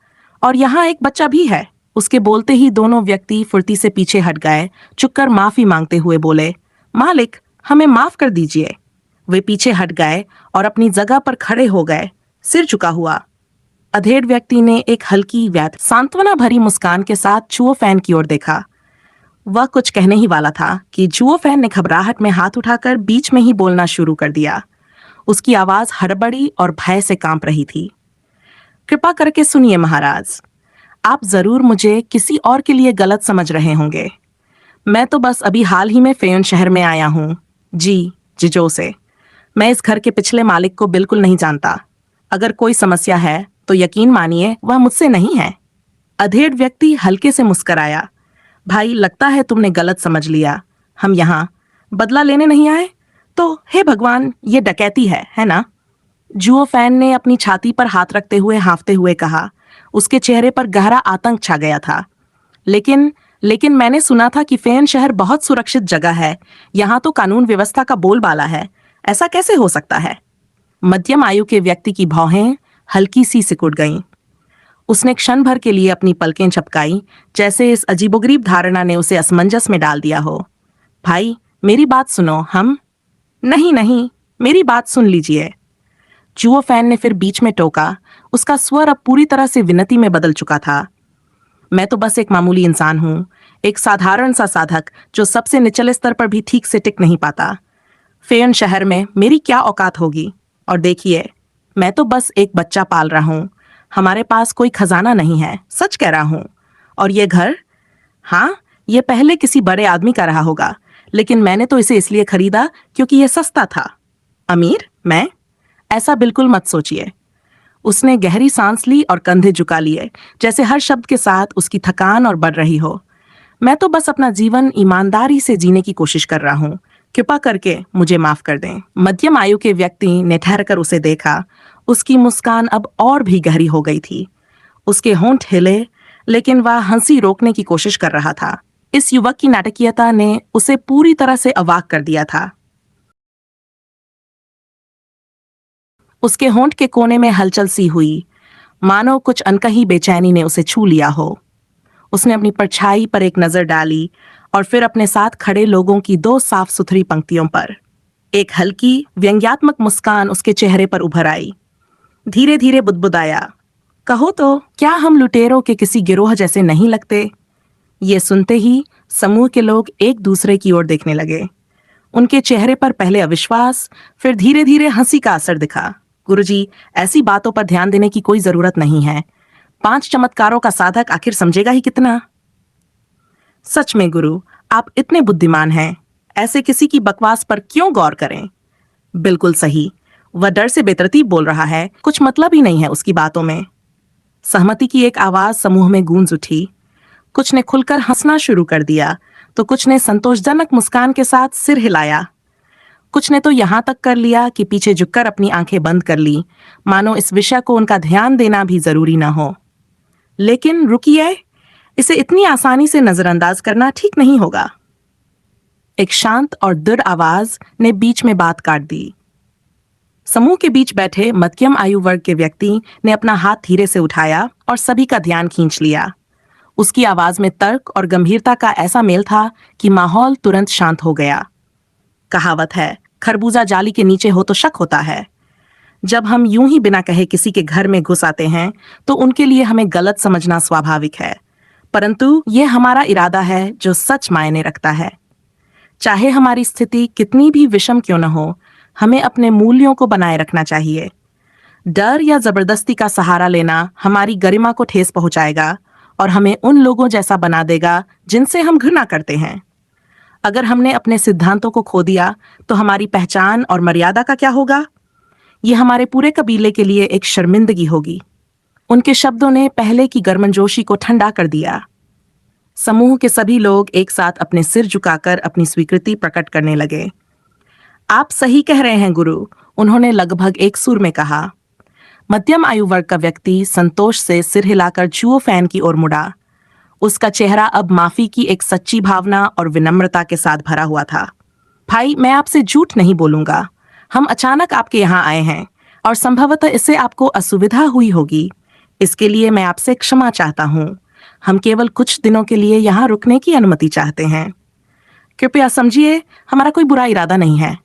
[SPEAKER 1] और यहाँ एक बच्चा भी है। उसके बोलते ही दोनों व्यक्ति फुर्ती से पीछे हट गए, झुककर माफी मांगते हुए बोले, मालिक, हमें माफ कर दीजिए। वे पीछे हट गए और अपनी जगह पर खड़े हो गए, सिर झुका हुआ। अधेड़ व्यक्ति ने एक हल्की सांत्वना भरी मुस्कान के साथ जुओफैन की ओर देखा। वह कुछ कहने ही वाला था कि जुओफैन ने घबराहट में हाथ उठाकर बीच में ही बोलना शुरू कर दिया। उसकी आवाज हड़बड़ी और भय से कांप रही थी। कृपा करके सुनिए महाराज, आप जरूर मुझे किसी और के लिए गलत समझ रहे होंगे। मैं तो बस अभी हाल ही में फेयन शहर में आया हूँ। जी, जिजो से। मैं इस घर के पिछले मालिक को बिल्कुल नहीं जानता। अगर कोई समस्या है तो यकीन मानिए वह मुझसे नहीं है। अधेड़ व्यक्ति हल्के से मुस्कराया। भाई, लगता है तुमने गलत समझ लिया। हम यहाँ बदला लेने नहीं आए। तो हे भगवान, ये डकैती है ना? जुओफैन ने अपनी छाती पर हाथ रखते हुए हाँफते हुए कहा। उसके चेहरे पर गहरा आतंक छा गया था। लेकिन मैंने सुना था कि फेयन शहर बहुत सुरक्षित जगह है। यहाँ तो कानून व्यवस्था का बोलबाला है। ऐसा कैसे हो सकता है? मध्यम आयु के व्यक्ति की भौहें हल्की सी सिकुड़ गईं। उसने क्षण भर के लिए अपनी पलकें झपकाई, जैसे इस अजीबोगरीब धारणा ने उसे असमंजस में डाल दिया हो। भाई, मेरी बात सुनो। हम नहीं, मेरी बात सुन लीजिए। जुओफैन ने फिर बीच में टोका। उसका स्वर अब पूरी तरह से विनती में बदल चुका था। मैं तो बस एक मामूली इंसान हूं, एक साधारण सा साधक जो सबसे निचले स्तर पर भी ठीक से टिक नहीं पाता। फेयन शहर में मेरी क्या औकात होगी? और देखिए, मैं तो बस एक बच्चा पाल रहा हूं। हमारे पास कोई खजाना नहीं है, सच कह रहा हूं। और ये घर, हाँ, ये पहले किसी बड़े आदमी का रहा होगा, लेकिन मैंने तो इसे इसलिए खरीदा क्योंकि यह सस्ता था। अमीर मैं? ऐसा बिल्कुल मत सोचिए। उसने गहरी सांस ली और कंधे झुका लिए, जैसे हर शब्द के साथ उसकी थकान और बढ़ रही हो। मैं तो बस अपना जीवन ईमानदारी से जीने की कोशिश कर रहा हूँ। कृपा करके मुझे माफ कर दें। मध्यम आयु के व्यक्ति ने ठहरकर उसे देखा। उसकी मुस्कान अब और भी गहरी हो गई थी। उसके होंठ हिले, लेकिन वह हंसी रोकने की कोशिश कर रहा था। इस युवक की नाटकीयता ने उसे पूरी तरह से अवाक कर दिया था। उसके होंठ के कोने में हलचल सी हुई, मानो कुछ अनकही बेचैनी ने उसे छू लिया हो। उसने अपनी परछाई पर एक नजर डाली और फिर अपने साथ खड़े लोगों की दो साफ सुथरी पंक्तियों पर। एक हल्की व्यंग्यात्मक मुस्कान उसके चेहरे पर उभर आई। धीरे धीरे बुदबुदाया, कहो तो क्या हम लुटेरों के किसी गिरोह जैसे नहीं लगते? ये सुनते ही समूह के लोग एक दूसरे की ओर देखने लगे। उनके चेहरे पर पहले अविश्वास, फिर धीरे धीरे हंसी का असर दिखा। गुरुजी, ऐसी बातों पर ध्यान देने की कोई जरूरत नहीं है। 5 चमत्कारों का साधक आखिर समझेगा ही कितना? सच में गुरु, आप इतने बुद्धिमान हैं। ऐसे किसी की बकवास पर क्यों गौर करें? बिल्कुल सही। वह डर से बेतरतीब बोल रहा है, कुछ मतलब ही नहीं है उसकी बातों में। सहमति की एक आवाज समूह में गूंज उठी। कुछ ने खुलकर हंसना शुरू कर दिया, तो कुछ ने संतोषजनक मुस्कान के साथ सिर हिलाया। कुछ ने तो यहां तक कर लिया कि पीछे झुककर अपनी आंखें बंद कर ली, मानो इस विषय को उनका ध्यान देना भी जरूरी न हो। लेकिन रुकिए, इसे इतनी आसानी से नजरअंदाज करना ठीक नहीं होगा। एक शांत और दृढ़ आवाज ने बीच में बात काट दी। समूह के बीच बैठे मध्यम आयु वर्ग के व्यक्ति ने अपना हाथ धीरे से उठाया और सभी का ध्यान खींच लिया। उसकी आवाज में तर्क और गंभीरता का ऐसा मेल था कि माहौल तुरंत शांत हो गया। कहावत है, खरबूजा जाली के नीचे हो तो शक होता है। जब हम यूं ही बिना कहे किसी के घर में घुस आते हैं, तो उनके लिए हमें गलत समझना स्वाभाविक है, परंतु ये हमारा इरादा है जो सच मायने रखता है। चाहे हमारी स्थिति कितनी भी विषम क्यों न हो, हमें अपने मूल्यों को बनाए रखना चाहिए। डर या जबरदस्ती का सहारा लेना हमारी गरिमा को ठेस पहुंचाएगा और हमें उन लोगों जैसा बना देगा जिनसे हम घृणा करते हैं। अगर हमने अपने सिद्धांतों को खो दिया, तो हमारी पहचान और मर्यादा का क्या होगा? ये हमारे पूरे कबीले के लिए एक शर्मिंदगी होगी। उनके शब्दों ने पहले की गर्मजोशी को ठंडा कर दिया। समूह के सभी लोग एक साथ अपने सिर झुकाकर अपनी स्वीकृति प्रकट करने लगे। आप सही कह रहे हैं गुरु, उन्होंने लगभग एक सुर में कहा। मध्यम आयु वर्ग का व्यक्ति संतोष से सिर हिलाकर जुओ फैन की ओर मुड़ा। उसका चेहरा अब माफी की एक सच्ची भावना और विनम्रता के साथ भरा हुआ था। भाई, मैं आपसे झूठ नहीं बोलूंगा। हम अचानक आपके यहाँ आए हैं और संभवतः इससे आपको असुविधा हुई होगी। इसके लिए मैं आपसे क्षमा चाहता हूँ। हम केवल कुछ दिनों के लिए यहाँ रुकने की अनुमति चाहते हैं। कृपया समझिए, हमारा कोई बुरा इरादा नहीं है।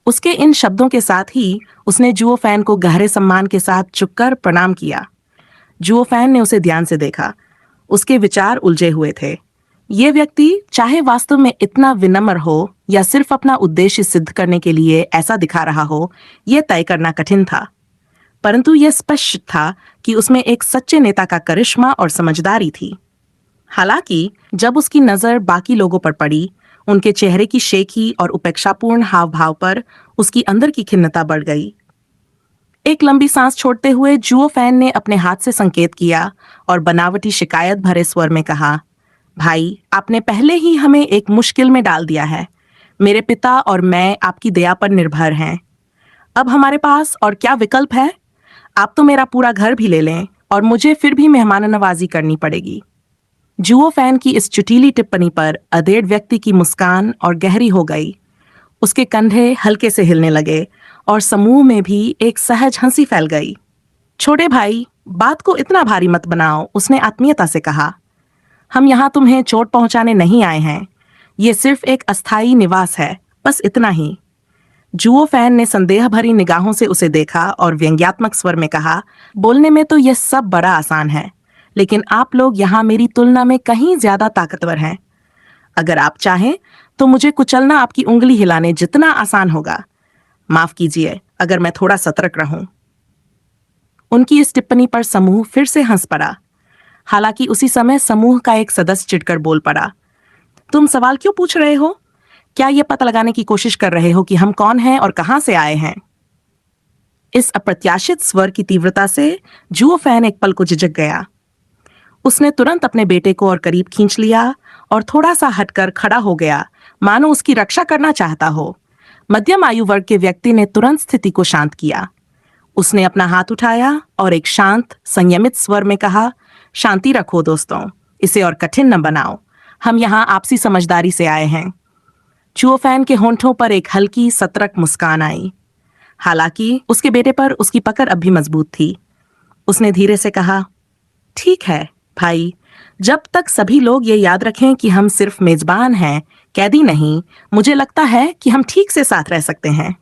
[SPEAKER 1] उसके इन शब्दों के साथ ही उसने जुओ फैन को गहरे सम्मान के साथ झुककर प्रणाम किया। जुओ फैन ने उसे ध्यान से देखा। उसके विचार उलझे हुए थे। ये व्यक्ति चाहे वास्तव में इतना विनम्र हो या सिर्फ अपना उद्देश्य सिद्ध करने के लिए ऐसा दिखा रहा हो, यह तय करना कठिन था। परंतु यह स्पष्ट था कि उसमें एक सच्चे नेता का करिश्मा और समझदारी थी। हालांकि जब उसकी नजर बाकी लोगों पर पड़ी, उनके चेहरे की शेखी और उपेक्षापूर्ण हाव भाव पर उसकी अंदर की खिन्नता बढ़ गई। एक लंबी सांस छोड़ते हुए जुओ फैन ने अपने हाथ से संकेत किया और बनावटी शिकायत भरे स्वर में कहा, भाई, आपने पहले ही हमें एक मुश्किल में डाल दिया है। मेरे पिता और मैं आपकी दया पर निर्भर हैं। अब हमारे पास और क्या विकल्प है? आप तो मेरा पूरा घर भी ले लें और मुझे फिर भी मेहमान नवाजी करनी पड़ेगी। जुओ फैन की इस चुटीली टिप्पणी पर अधेड़ व्यक्ति की मुस्कान और गहरी हो गई। उसके कंधे हल्के से हिलने लगे और समूह में भी एक सहज हंसी फैल गई। छोटे भाई, बात को इतना भारी मत बनाओ, उसने आत्मीयता से कहा। हम यहाँ तुम्हें चोट पहुंचाने नहीं आए हैं। ये सिर्फ एक अस्थायी निवास है, बस इतना ही। जुओ फैन ने संदेह भरी निगाहों से उसे देखा और व्यंग्यात्मक स्वर में कहा, बोलने में तो यह सब बड़ा आसान है, लेकिन आप लोग यहाँ मेरी तुलना में कहीं ज्यादा ताकतवर हैं। अगर आप चाहें तो मुझे कुचलना आपकी उंगली हिलाने जितना आसान होगा। माफ कीजिए अगर मैं थोड़ा सतर्क रहूं। उनकी इस टिप्पणी पर समूह फिर से हंस पड़ा। हालांकि उसी समय समूह का एक सदस्य चिढ़कर बोल पड़ा, तुम सवाल क्यों पूछ रहे हो? क्या यह पता लगाने की कोशिश कर रहे हो कि हम कौन हैं और कहां से आए हैं? इस अप्रत्याशित स्वर की तीव्रता से जुओ फैन एक पल को झिझक गया। उसने तुरंत अपने बेटे को और करीब खींच लिया और थोड़ा सा हटकर खड़ा हो गया, मानो उसकी रक्षा करना चाहता हो। मध्यम आयु वर्ग के व्यक्ति ने तुरंत स्थिति को शांत किया। उसने अपना हाथ उठाया और एक शांत, संयमित स्वर में कहा, शांति रखो दोस्तों, इसे और कठिन न बनाओ। हम यहाँ आपसी समझदारी से आए हैं। जुओ फैन के होंठों पर एक हल्की सतर्क मुस्कान आई। हालांकि उसके बेटे पर उसकी पकड़ अब भी मजबूत थी। उसने धीरे से कहा, ठीक है भाई, जब तक सभी लोग ये याद रखें कि हम सिर्फ मेजबान हैं, कैदी नहीं, मुझे लगता है कि हम ठीक से साथ रह सकते हैं।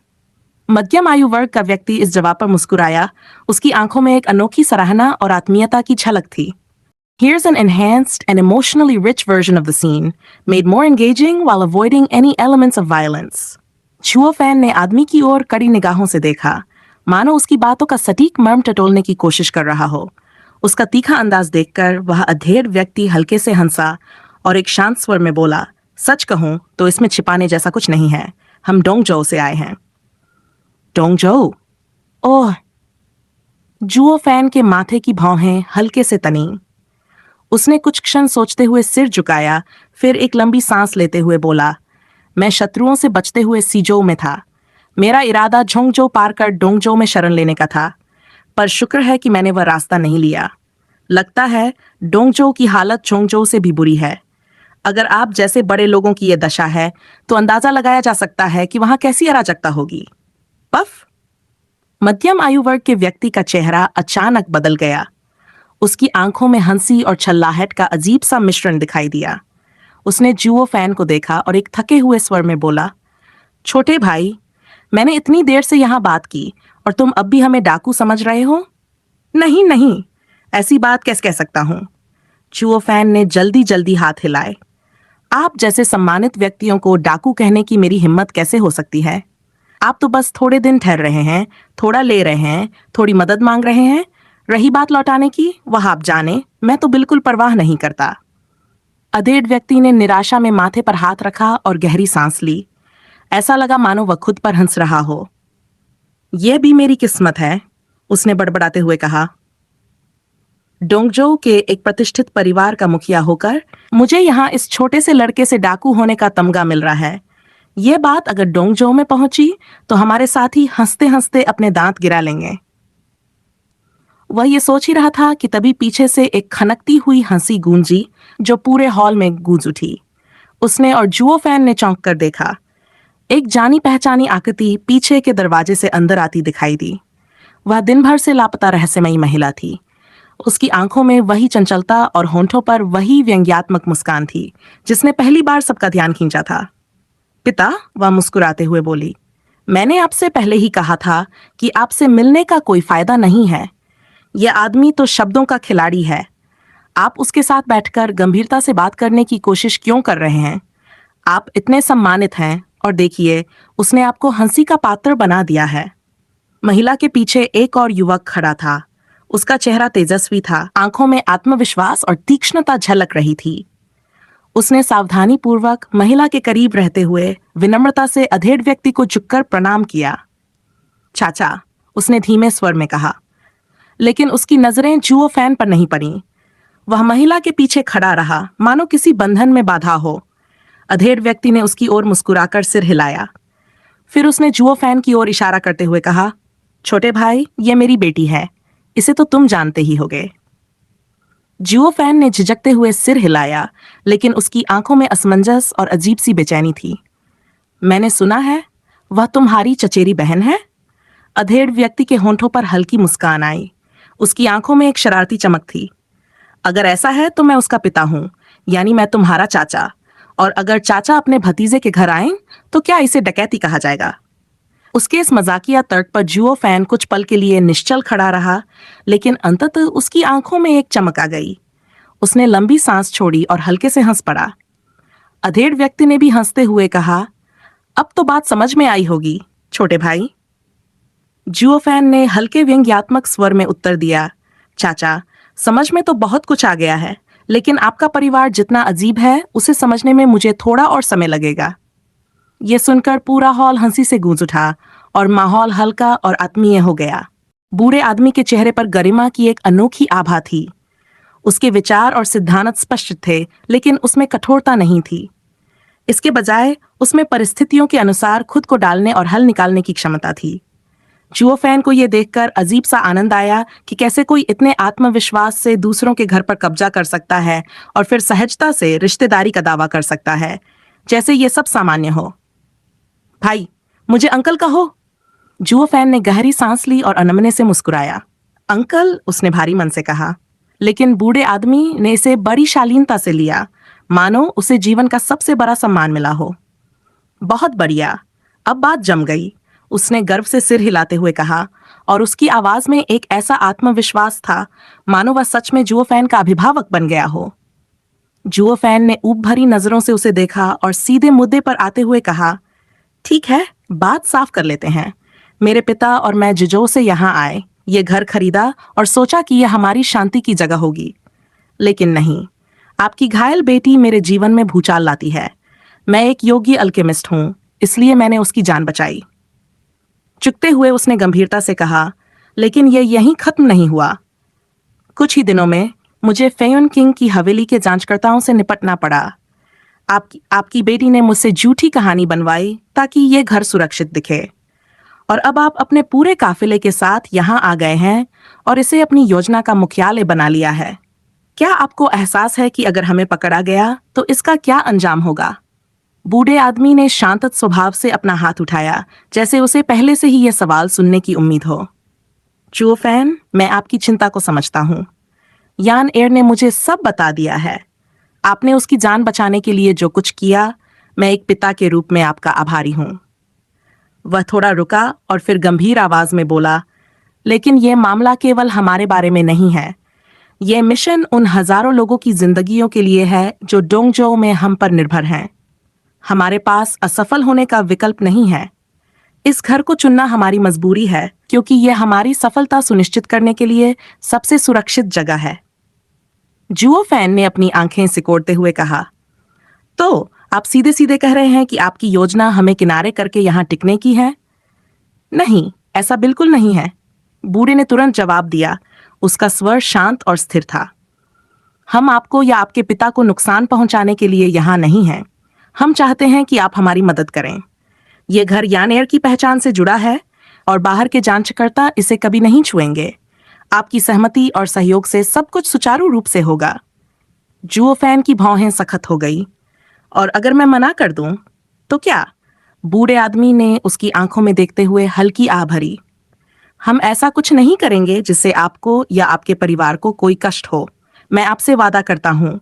[SPEAKER 1] मध्यम आयु वर्ग का व्यक्ति इस जवाब पर मुस्कुराया। उसकी आंखों में एक अनोखी सराहना और आत्मीयता की झलक थी। Here's an enhanced and emotionally rich version of the scene, made more engaging while avoiding any elements of violence. Zhuo Fan ने आदमी की ओर कड़ी निगाहों से देखा, मानो उसकी बातों का सटीक मर्म टटोलने की कोशिश कर रहा हो। उसका तीखा अंदाज देखकर वह अधेड़ व्यक्ति हल्के से हंसा और एक शांत स्वर में बोला, सच कहूं तो इसमें छिपाने जैसा कुछ नहीं है। हम डोंगजोउ से आए हैं। डोंगजोउ? ओह! जुओ फैन के माथे की भौहें हल्के से तनी। उसने कुछ क्षण सोचते हुए सिर झुकाया, फिर एक लंबी सांस लेते हुए बोला, मैं शत्रुओं से बचते हुए सीजोउ में था। मेरा इरादा झोंगजोउ पार कर डोंगजोउ में शरण लेने का था, पर शुक्र है कि मैंने वह रास्ता नहीं लिया। लगता है डोंगजोउ की हालत झोंगजोउ से भी बुरी है। अगर आप जैसे बड़े लोगों की यह दशा है, तो अंदाजा लगाया जा सकता है कि वहां कैसी अराजकता होगी। पफ! मध्यम आयु वर्ग के व्यक्ति का चेहरा अचानक बदल गया। उसकी आंखों में हंसी और छल्लाहट का अजीब सा मिश्रण दिखाई दिया। उसने जुओ फैन को देखा और एक थके हुए स्वर में बोला, छोटे भाई, मैंने इतनी देर से यहां बात की और तुम अब भी हमें डाकू समझ रहे हो? नहीं नहीं, ऐसी बात कैसे कह सकता हूं? जुओ फैन ने जल्दी जल्दी हाथ हिलाए। आप जैसे सम्मानित व्यक्तियों को डाकू कहने की मेरी हिम्मत कैसे हो सकती है? आप तो बस थोड़े दिन ठहर रहे हैं, थोड़ा ले रहे हैं, थोड़ी मदद मांग रहे हैं। रही बात लौटाने की, वह आप जाने, मैं तो बिल्कुल परवाह नहीं करता। अधेड़ व्यक्ति ने निराशा में माथे पर हाथ रखा और गहरी सांस ली। ऐसा लगा मानो वह खुद पर हंस रहा हो। यह भी मेरी किस्मत है, उसने बड़बड़ाते हुए कहा। डोंगजोउ के एक प्रतिष्ठित परिवार का मुखिया होकर मुझे यहाँ इस छोटे से लड़के से डाकू होने का तमगा मिल रहा है। यह बात अगर डोंगजोउ में पहुंची तो हमारे साथी हंसते हंसते अपने दांत गिरा लेंगे। वह ये सोच ही रहा था कि तभी पीछे से एक खनकती हुई हंसी गूंजी, जो पूरे हॉल में गूंज उठी। उसने और जुओ फैन ने चौंक कर देखा। एक जानी पहचानी आकृति पीछे के दरवाजे से अंदर आती दिखाई दी। वह दिन भर से लापता रहस्यमयी महिला थी। उसकी आंखों में वही चंचलता और होंठों पर वही व्यंग्यात्मक मुस्कान थी, जिसने पहली बार सबका ध्यान खींचा था। पिता, वह मुस्कुराते हुए बोली, मैंने आपसे पहले ही कहा था कि आपसे मिलने का कोई फायदा नहीं है। यह आदमी तो शब्दों का खिलाड़ी है। आप उसके साथ बैठकर गंभीरता से बात करने की कोशिश क्यों कर रहे हैं? आप इतने सम्मानित हैं और देखिए, उसने आपको हंसी का पात्र बना दिया है। महिला के पीछे एक और युवक खड़ा था। उसका चेहरा तेजस्वी था, आंखों में आत्मविश्वास और तीक्ष्णता झलक रही थी। उसने सावधानी पूर्वक महिला के करीब रहते हुए विनम्रता से अधेड़ व्यक्ति को झुककर प्रणाम किया। चाचा, उसने धीमे स्वर में कहा, लेकिन उसकी नजरें जुओ फैन पर नहीं पड़ीं। वह महिला के पीछे खड़ा रहा, मानो किसी बंधन में बाधा हो। अधेड़ व्यक्ति ने उसकी ओर मुस्कुराकर सिर हिलाया। फिर उसने जुओ फैन की ओर इशारा करते हुए कहा, छोटे भाई, ये मेरी बेटी है, इसे तो तुम जानते ही होगे। जुओ फैन ने झिझकते हुए सिर हिलाया, लेकिन उसकी आंखों में असमंजस और अजीब सी बेचैनी थी। मैंने सुना है वह तुम्हारी चचेरी बहन है? अधेड़ व्यक्ति के होंठों पर हल्की मुस्कान आई। उसकी आंखों में एक शरारती चमक थी। अगर ऐसा है तो मैं उसका पिता हूं, यानी मैं तुम्हारा चाचा। और अगर चाचा अपने भतीजे के घर आए तो क्या इसे डकैती कहा जाएगा? उसके इस मजाकिया तर्क पर जुओ फैन कुछ पल के लिए निश्चल खड़ा रहा, लेकिन अंततः उसकी आंखों में एक चमक आ गई। उसने लंबी सांस छोड़ी और हल्के से हंस पड़ा। अधेड़ व्यक्ति ने भी हंसते हुए कहा, अब तो बात समझ में आई होगी छोटे भाई। जुओफैन ने हल्के व्यंग्यात्मक स्वर में उत्तर दिया, चाचा, समझ में तो बहुत कुछ आ गया है, लेकिन आपका परिवार जितना अजीब है उसे समझने में मुझे थोड़ा और समय लगेगा। ये सुनकर पूरा हॉल हंसी से गूंज उठा और माहौल हल्का और आत्मीय हो गया। बूढ़े आदमी के चेहरे पर गरिमा की एक अनोखी आभा थी। उसके विचार और सिद्धांत स्पष्ट थे, लेकिन उसमें कठोरता नहीं थी। इसके बजाय उसमें परिस्थितियों के अनुसार खुद को डालने और हल निकालने की क्षमता थी। जुओफैन को यह देखकर अजीब सा आनंद आया कि कैसे कोई इतने आत्मविश्वास से दूसरों के घर पर कब्जा कर सकता है और फिर सहजता से रिश्तेदारी का दावा कर सकता है, जैसे ये सब सामान्य हो। भाई, मुझे अंकल कहो। जुओफैन ने गहरी सांस ली और अनमने से मुस्कुराया। अंकल, उसने भारी मन से कहा, लेकिन बूढ़े आदमी ने इसे बड़ी शालीनता से लिया, मानो उसे जीवन का सबसे बड़ा सम्मान मिला हो। बहुत बढ़िया, अब बात जम गई, उसने गर्व से सिर हिलाते हुए कहा, और उसकी आवाज में एक ऐसा आत्मविश्वास था मानो वह सच में जुओफैन का अभिभावक बन गया हो। जुओफैन ने ऊब भरी नजरों से उसे देखा और सीधे मुद्दे पर आते हुए कहा, ठीक है, बात साफ कर लेते हैं। मेरे पिता और मैं जिजो से यहाँ आए, ये घर खरीदा और सोचा कि यह हमारी शांति की जगह होगी। लेकिन नहीं, आपकी घायल बेटी मेरे जीवन में भूचाल लाती है। मैं एक योगी अल्केमिस्ट हूँ, इसलिए मैंने उसकी जान बचाई। चुकते हुए उसने गंभीरता से कहा, लेकिन यह यहीं खत्म नहीं हुआ। कुछ ही दिनों में मुझे फेयुन किंग की हवेली के जांचकर्ताओं से निपटना पड़ा। आपकी बेटी ने मुझसे झूठी कहानी बनवाई ताकि ये घर सुरक्षित दिखे, और अब आप अपने पूरे काफिले के साथ यहाँ आ गए हैं और इसे अपनी योजना का मुख्यालय बना लिया है। क्या आपको एहसास है कि अगर हमें पकड़ा गया तो इसका क्या अंजाम होगा? बूढ़े आदमी ने शांत स्वभाव से अपना हाथ उठाया, जैसे उसे पहले से ही यह सवाल सुनने की उम्मीद हो। जुओफैन, मैं आपकी चिंता को समझता हूँ। यान एयर ने मुझे सब बता दिया है। आपने उसकी जान बचाने के लिए जो कुछ किया, मैं एक पिता के रूप में आपका आभारी हूँ। वह थोड़ा रुका और फिर गंभीर आवाज में बोला, लेकिन यह मामला केवल हमारे बारे में नहीं है। यह मिशन उन हजारों लोगों की जिंदगियों के लिए है जो डोंगजो में हम पर निर्भर हैं। हमारे पास असफल होने का विकल्प नहीं है। इस घर को चुनना हमारी मजबूरी है, क्योंकि यह हमारी सफलता सुनिश्चित करने के लिए सबसे सुरक्षित जगह है। जुओफैन ने अपनी आंखें सिकोड़ते हुए कहा, तो आप सीधे सीधे कह रहे हैं कि आपकी योजना हमें किनारे करके यहाँ टिकने की है? नहीं, ऐसा बिल्कुल नहीं है, बूढ़े ने तुरंत जवाब दिया। उसका स्वर शांत और स्थिर था। हम आपको या आपके पिता को नुकसान पहुंचाने के लिए यहाँ नहीं हैं। हम चाहते हैं कि आप हमारी मदद करें। यह घर यान एयर की पहचान से जुड़ा है और बाहर के जांचकर्ता इसे कभी नहीं छुएंगे। आपकी सहमति और सहयोग से सब कुछ सुचारू रूप से होगा। जुओफैन की भौहें सख्त हो गई। और अगर मैं मना कर दूं तो क्या? बूढ़े आदमी ने उसकी आंखों में देखते हुए हल्की आह भरी। हम ऐसा कुछ नहीं करेंगे जिससे आपको या आपके परिवार को कोई कष्ट हो। मैं आपसे वादा करता हूं,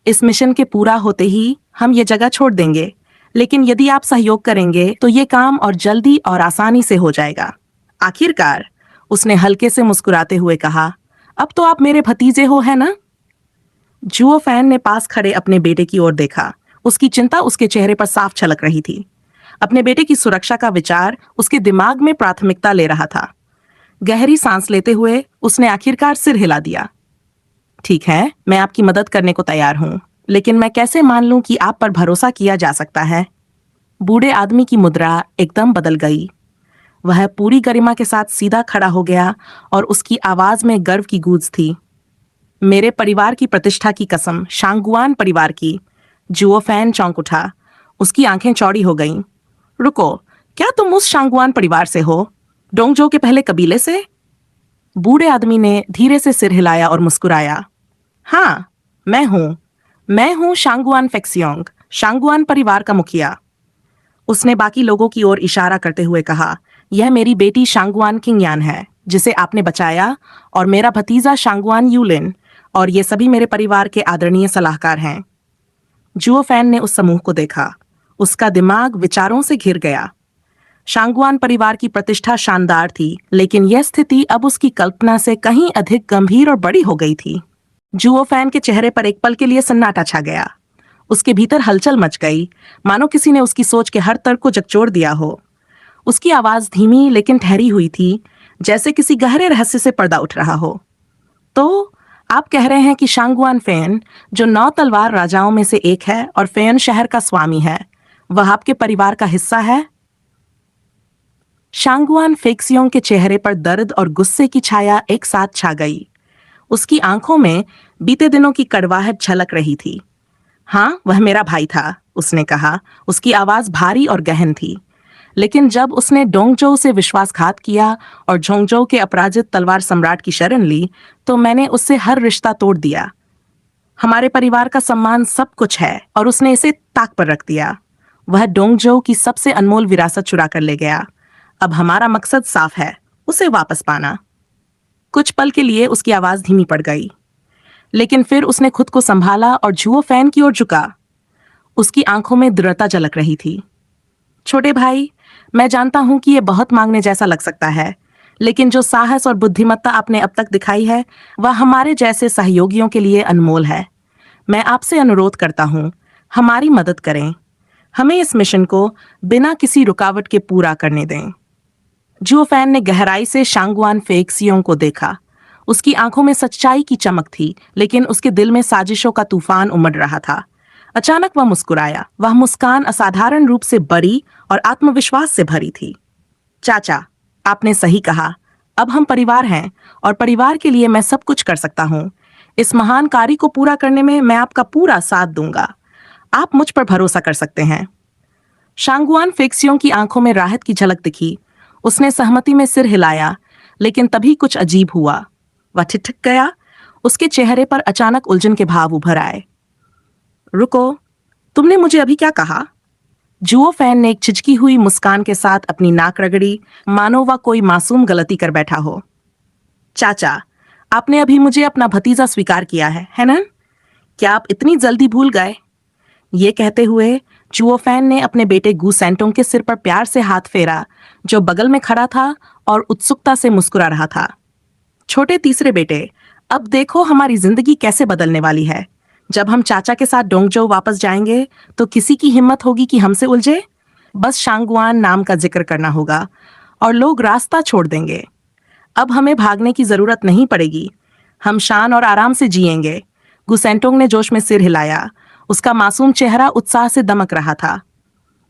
[SPEAKER 1] इस मिशन के पूरा होते ही हम ये जगह छोड़ देंगे, लेकिन यदि आप सहयोग करेंगे तो ये काम और जल्दी और आसानी से हो जाएगा। आखिरकार, उसने हल्के से मुस्कुराते हुए कहा, अब तो आप मेरे भतीजे हो, है ना? जुओफैन ने पास खड़े अपने बेटे की ओर देखा। उसकी चिंता उसके चेहरे पर साफ झलक रही थी। अपने बेटे की सुरक्षा का विचार उसके दिमाग में प्राथमिकता ले रहा था। गहरी सांस लेते हुए उसने आखिरकार सिर हिला दिया। ठीक है, मैं आपकी मदद करने को तैयार हूं, लेकिन मैं कैसे मान लूं कि आप पर भरोसा किया जा सकता है? बूढ़े आदमी की मुद्रा एकदम बदल गई। वह पूरी गरिमा के साथ सीधा खड़ा हो गया और उसकी आवाज में गर्व की गूंज थी। मेरे परिवार की प्रतिष्ठा की कसम, शांगुआन परिवार की। जुओफैन चौंक उठा। उसकी आंखें चौड़ी हो गईं। रुको, क्या तुम उस शांगुआन परिवार से हो? डोंगजो के पहले कबीले से? बूढ़े आदमी ने धीरे से सिर हिलाया और मुस्कुराया। हाँ, मैं हूं शांगुआन फेक्सियोंग, शांगुआन परिवार का मुखिया। उसने बाकी लोगों की ओर इशारा करते हुए कहा, यह मेरी बेटी शांगुआन किंगयान है, जिसे आपने बचाया, और मेरा भतीजा शांगुआन यूलिन, और ये सभी मेरे परिवार के आदरणीय सलाहकार हैं। जुओफैन ने उस समूह को देखा। उसका दिमाग विचारों से घिर गया। शांगुआन परिवार की प्रतिष्ठा शानदार थी, लेकिन यह स्थिति अब उसकी कल्पना से कहीं अधिक गंभीर और बड़ी हो गई थी। जुओफैन के चेहरे पर एक पल के लिए सन्नाटा छा गया। उसके भीतर हलचल मच गई, मानो किसी ने उसकी सोच के हर तर्क को झकझोर दिया हो। उसकी आवाज धीमी लेकिन ठहरी हुई थी, जैसे किसी गहरे रहस्य से पर्दा उठ रहा हो। तो आप कह रहे हैं कि शांगुआन फेन, जो 9 तलवार राजाओं में से एक है और फेन शहर का स्वामी है, वह आपके परिवार का हिस्सा है? शांगुआन फेक्सियोंग के चेहरे पर दर्द और गुस्से की छाया एक साथ छा गई। उसकी आंखों में बीते दिनों की कड़वाहट झलक रही थी। हाँ, वह मेरा भाई था, उसने कहा। उसकी आवाज भारी और गहन थी। लेकिन जब उसने डोंगजोउ से विश्वासघात किया और झोंगजोउ के अपराजित तलवार सम्राट की शरण ली, तो मैंने उससे हर रिश्ता तोड़ दिया। हमारे परिवार का सम्मान सब कुछ है और उसने इसे ताक पर रख दिया। वह डोंगजोउ की सबसे अनमोल विरासत चुरा कर ले गया। अब हमारा मकसद साफ है, उसे वापस पाना। कुछ पल के लिए उसकी आवाज धीमी पड़ गई, लेकिन फिर उसने खुद को संभाला और झुओ फैन की ओर झुका। उसकी आंखों में दृढ़ता झलक रही थी। छोटे भाई, मैं जानता हूं कि यह बहुत मांगने जैसा लग सकता है, लेकिन जो साहस और बुद्धिमत्ता आपने अब तक दिखाई है, वह हमारे जैसे सहयोगियों के लिए अनमोल है। मैं आपसे अनुरोध करता हूं, हमारी मदद करें। हमें इस मिशन को बिना किसी रुकावट के पूरा करने दें। जुओ फैन ने गहराई से शांगुआन फेक्सियों को देखा। उसकी आंखों में सच्चाई की चमक थी, लेकिन उसके दिल में साजिशों का तूफान उमड़ रहा था। अचानक वह मुस्कुराया। वह मुस्कान असाधारण रूप से बड़ी और आत्मविश्वास से भरी थी। चाचा, आपने सही कहा। अब हम परिवार हैं और परिवार के लिए मैं सब कुछ कर सकता हूँ। इस महान कार्य को पूरा करने में मैं आपका पूरा साथ दूंगा। आप मुझ पर भरोसा कर सकते हैं। शांगुआन फेक्सियों की आंखों में राहत की झलक दिखी। उसने सहमति में सिर हिलाया, लेकिन तभी कुछ अजीब हुआ। वह ठिठक गया। उसके चेहरे पर अचानक उलझन के भाव उभर आए। रुको, तुमने मुझे अभी क्या कहा? जुओ फैन ने एक छिचकी हुई मुस्कान के साथ अपनी नाक रगड़ी, मानो वह कोई मासूम गलती कर बैठा हो। चाचा, आपने अभी मुझे अपना भतीजा स्वीकार किया है ना? क्या आप इतनी जल्दी भूल गए? ये कहते हुए जुओ फैन ने अपने बेटे गू सेंटोंग के सिर पर प्यार से हाथ फेरा, जो बगल में खड़ा था और उत्सुकता से मुस्कुरा रहा था। छोटे तीसरे बेटे, अब देखो हमारी जिंदगी कैसे बदलने वाली है। जब हम चाचा के साथ डोंगजोउ वापस जाएंगे, तो किसी की हिम्मत होगी कि हमसे उलझे? बस शांगुआन नाम का जिक्र करना होगा और लोग रास्ता छोड़ देंगे। अब हमें भागने की जरूरत नहीं पड़ेगी। हम शान और आराम से जिएंगे। गुसेंटोंग ने जोश में सिर हिलाया। उसका मासूम चेहरा उत्साह से दमक रहा था।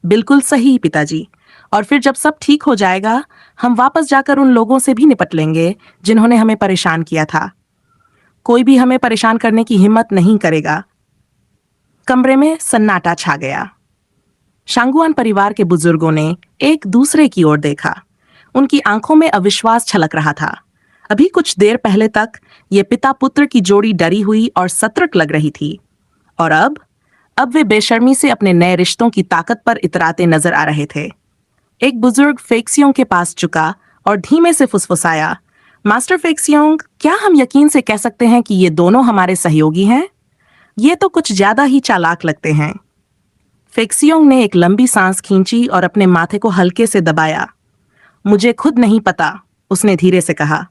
[SPEAKER 1] बिल्कुल सही पिताजी। और फिर जब सब ठीक हो जाएगा, हम वापस जाकर उन लोगों से भी निपट लेंगे जिन्होंने हमें परेशान किया था। कोई भी हमें परेशान करने की हिम्मत नहीं करेगा। कमरे में सन्नाटा छा गया। शांगुआन परिवार के बुजुर्गों ने एक दूसरे की ओर देखा। उनकी आंखों में अविश्वास छलक रहा था। अभी कुछ देर पहले तक ये पिता पुत्र की जोड़ी डरी हुई और सतर्क लग रही थी, और अब वे बेशर्मी से अपने नए रिश्तों की ताकत पर इतराते नजर आ रहे थे। एक बुजुर्ग फेक्सियों के पास झुका और धीमे से फुसफुसाया, मास्टर फेक्सियोंग, क्या हम यकीन से कह सकते हैं कि ये दोनों हमारे सहयोगी हैं? ये तो कुछ ज्यादा ही चालाक लगते हैं। फेक्सियोंग ने एक लंबी सांस खींची और अपने माथे को हल्के से दबाया। मुझे खुद नहीं पता, उसने धीरे से कहा,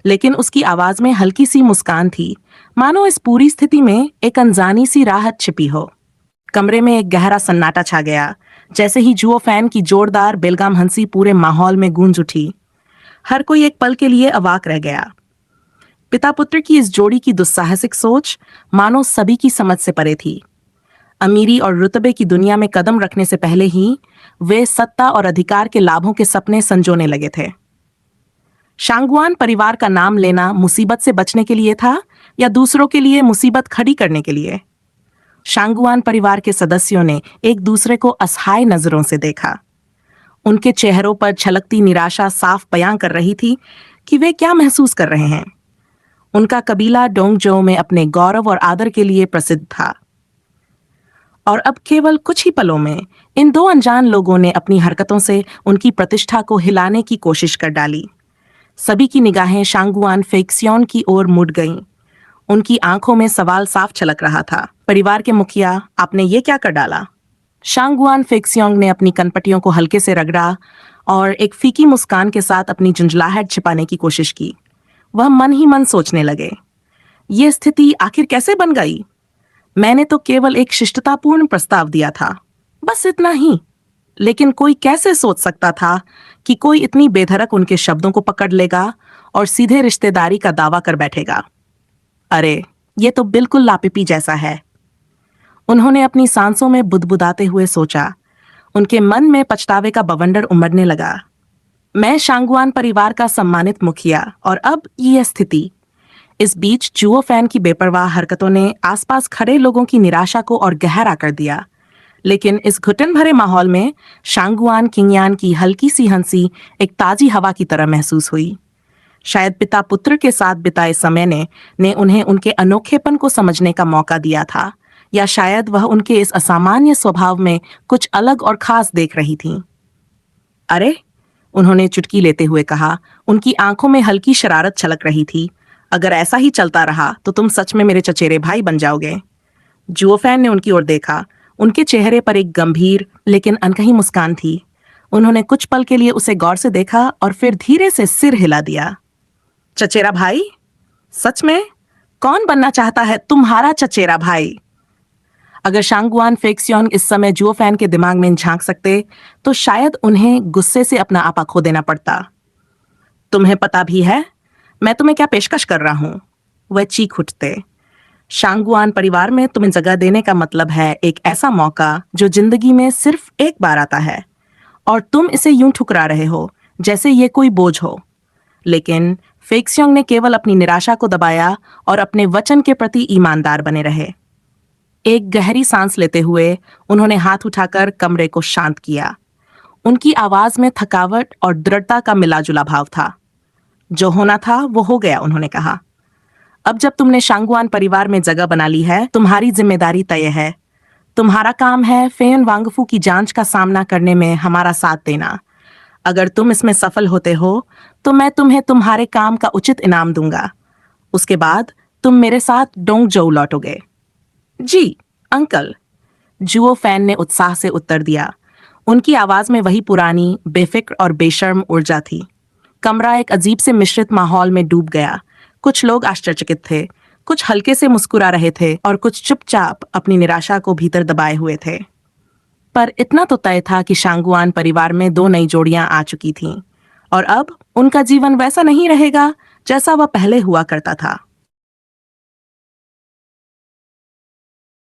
[SPEAKER 1] लेकिन उसकी आवाज में हल्की सी मुस्कान थी, मानो इस पूरी स्थिति में एक अनजानी सी राहत छिपी हो। कमरे में एक गहरा सन्नाटा छा गया। जैसे ही जुओ फैन की जोरदार बेलगाम हंसी पूरे माहौल में गूंज उठी। हर कोई एक पल के लिए अवाक रह गया। पिता पुत्र की इस जोड़ी की दुस्साहसिक सोच मानो सभी की समझ से परे थी। अमीरी और रुतबे की दुनिया में कदम रखने से पहले ही वे सत्ता और अधिकार के लाभों के सपने संजोने लगे थे। शांगुआन परिवार का नाम लेना मुसीबत से बचने के लिए था या दूसरों के लिए मुसीबत खड़ी करने के लिए? शांगुआन परिवार के सदस्यों ने एक दूसरे को असहाय नजरों से देखा। उनके चेहरों पर छलकती निराशा साफ बयां कर रही थी कि वे क्या महसूस कर रहे हैं। उनका कबीला डोंगजोउ में अपने गौरव और आदर के लिए प्रसिद्ध था, और अब केवल कुछ ही पलों में इन दो अनजान लोगों ने अपनी हरकतों से उनकी प्रतिष्ठा को हिलाने की कोशिश कर डाली। सभी की निगाहें शांगुआन फेक्सियोन की ओर मुड़ गईं। उनकी आंखों में सवाल साफ छलक रहा था। परिवार के मुखिया, आपने ये क्या कर डाला? शांगुआन फेक्सियोंग ने अपनी कनपटियों को हल्के से रगड़ा और एक फीकी मुस्कान के साथ अपनी झुंझलाहट छिपाने की कोशिश की। वह मन ही मन सोचने लगे, ये स्थिति आखिर कैसे बन गई? मैंने तो केवल एक शिष्टतापूर्ण प्रस्ताव दिया था, बस इतना ही। लेकिन कोई कैसे सोच सकता था कि कोई इतनी बेधड़क उनके शब्दों को पकड़ लेगा और सीधे रिश्तेदारी का दावा कर बैठेगा। अरे, ये तो बिल्कुल लापिपी जैसा है। उन्होंने अपनी सांसों में बुदबुदाते हुए सोचा। उनके मन में पछतावे का बवंडर उमड़ने लगा। मैं शांगुआन परिवार का सम्मानित मुखिया, और अब ये स्थिति। इस बीच जुओ फैन की बेपरवाह हरकतों ने आसपास खड़े लोगों की निराशा को और गहरा कर दिया। लेकिन इस घुटन भरे माहौल में शांगुआन किंगयान की हल्की सी हंसी एक ताजी हवा की तरह महसूस हुई। शायद पिता पुत्र के साथ बिताए समय ने उन्हें उनके अनोखेपन को समझने का मौका दिया था, या शायद वह उनके इस असामान्य स्वभाव में कुछ अलग और खास देख रही थीं। अरे, उन्होंने चुटकी लेते हुए कहा। उनकी आंखों में हल्की शरारत छलक रही थी। अगर ऐसा ही चलता रहा तो तुम सच में मेरे चचेरे भाई बन जाओगे। जुओ फैन ने उनकी ओर देखा। उनके चेहरे पर एक गंभीर लेकिन अनकही मुस्कान थी। उन्होंने कुछ पल के लिए उसे गौर से देखा और फिर धीरे से सिर हिला दिया। चचेरा भाई? सच में? कौन बनना चाहता है तुम्हारा चचेरा भाई? अगर शांगुआन फेक्सियोंग इस समय जुओ फैन के दिमाग में झांक सकते तो शायद उन्हें गुस्से से अपना आपा खो देना पड़ता। तुम्हें पता भी है मैं तुम्हें क्या पेशकश कर रहा हूं? वह चीख उठते। शांगुआन परिवार में तुम्हें जगह देने का मतलब है एक ऐसा मौका जो जिंदगी में सिर्फ एक बार आता है, और तुम इसे यूं ठुकरा रहे हो जैसे ये कोई बोझ हो। लेकिन फेक्सियोंग ने केवल अपनी निराशा को दबाया और अपने वचन के प्रति ईमानदार बने रहे। एक गहरी सांस लेते हुए उन्होंने हाथ उठाकर कमरे को शांत किया। उनकी आवाज में थकावट और दृढ़ता का मिलाजुला भाव था। जो होना था वो हो गया, उन्होंने कहा। अब जब तुमने शांगुआन परिवार में जगह बना ली है, तुम्हारी जिम्मेदारी तय है। तुम्हारा काम है फेयन वांगफू की जांच का सामना करने में हमारा साथ देना। अगर तुम इसमें सफल होते हो तो मैं तुम्हें तुम्हारे काम का उचित इनाम दूंगा। उसके बाद तुम मेरे साथ डोंगजोउ लौटोगे। जी अंकल, जुओ फैन ने उत्साह से उत्तर दिया। उनकी आवाज में वही पुरानी बेफिक्र और बेशर्म ऊर्जा थी। कमरा एक अजीब से मिश्रित माहौल में डूब गया। कुछ लोग आश्चर्यचकित थे, कुछ हल्के से मुस्कुरा रहे थे और कुछ चुपचाप अपनी निराशा को भीतर दबाए हुए थे। पर इतना तो तय था कि शांगुआन परिवार में 2 नई जोड़ियां आ चुकी थीं, और अब उनका जीवन वैसा नहीं रहेगा जैसा वह पहले हुआ करता था।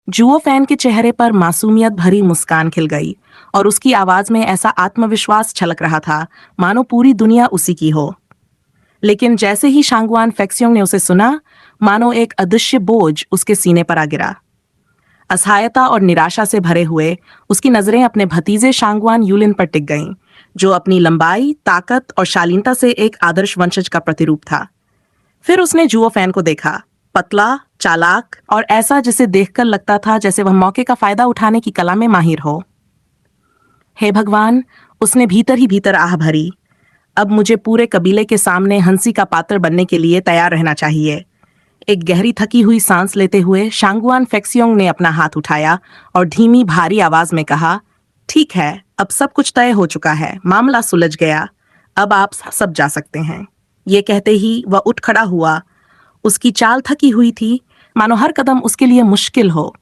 [SPEAKER 1] जुओ फैन के चेहरे पर मासूमियत भरी मुस्कान खिल गई और उसकी आवाज में ऐसा आत्मविश्वास छलक रहा था मानो पूरी दुनिया उसी की हो। लेकिन जैसे ही शांगुआन फेक्सियोंग ने उसे सुना, मानो एक अदृश्य बोझ उसके सीने पर आ गिरा। असहायता और निराशा से भरे हुए उसकी नजरें अपने भतीजे शांगुआन यूलिन पर टिक गईं, जो अपनी लंबाई, ताकत और शालीनता से एक आदर्श वंशज का प्रतिरूप था। फिर उसने जुओ फैन को देखा, पतला, चालाक और ऐसा जिसे देखकर लगता था जैसे वह मौके का फायदा उठाने की कला में माहिर हो। हे भगवान, उसने भीतर ही भीतर आह भरी। अब मुझे पूरे कबीले के सामने हंसी का पात्र बनने के लिए तैयार रहना चाहिए। एक गहरी थकी हुई सांस लेते हुए शांगुआन फेक्सियोंग ने अपना हाथ उठाया और धीमी भारी आवाज में कहा, ठीक है, अब सब कुछ तय हो चुका है, मामला सुलझ गया, अब आप सब जा सकते हैं। ये कहते ही वह उठ खड़ा हुआ। उसकी चाल थकी हुई थी, मानो हर कदम उसके लिए मुश्किल हो।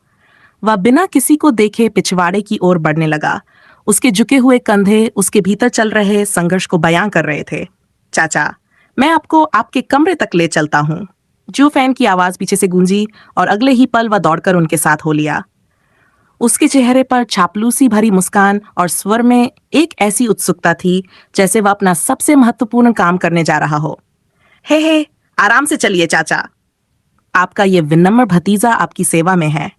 [SPEAKER 1] वह बिना किसी को देखे पिछवाड़े की ओर बढ़ने लगा। उसके झुके हुए कंधे उसके भीतर चल रहे संघर्ष को बयां कर रहे थे। चाचा, मैं आपको आपके कमरे तक ले चलता हूँ। जो फैन की आवाज पीछे से गूंजी और अगले ही पल वह दौड़कर उनके साथ हो लिया। उसके चेहरे पर चापलूसी भरी मुस्कान और स्वर में एक ऐसी उत्सुकता थी जैसे वह अपना सबसे महत्वपूर्ण काम करने जा रहा हो। हे, आराम से चलिए चाचा, आपका ये विनम्र भतीजा आपकी सेवा में है।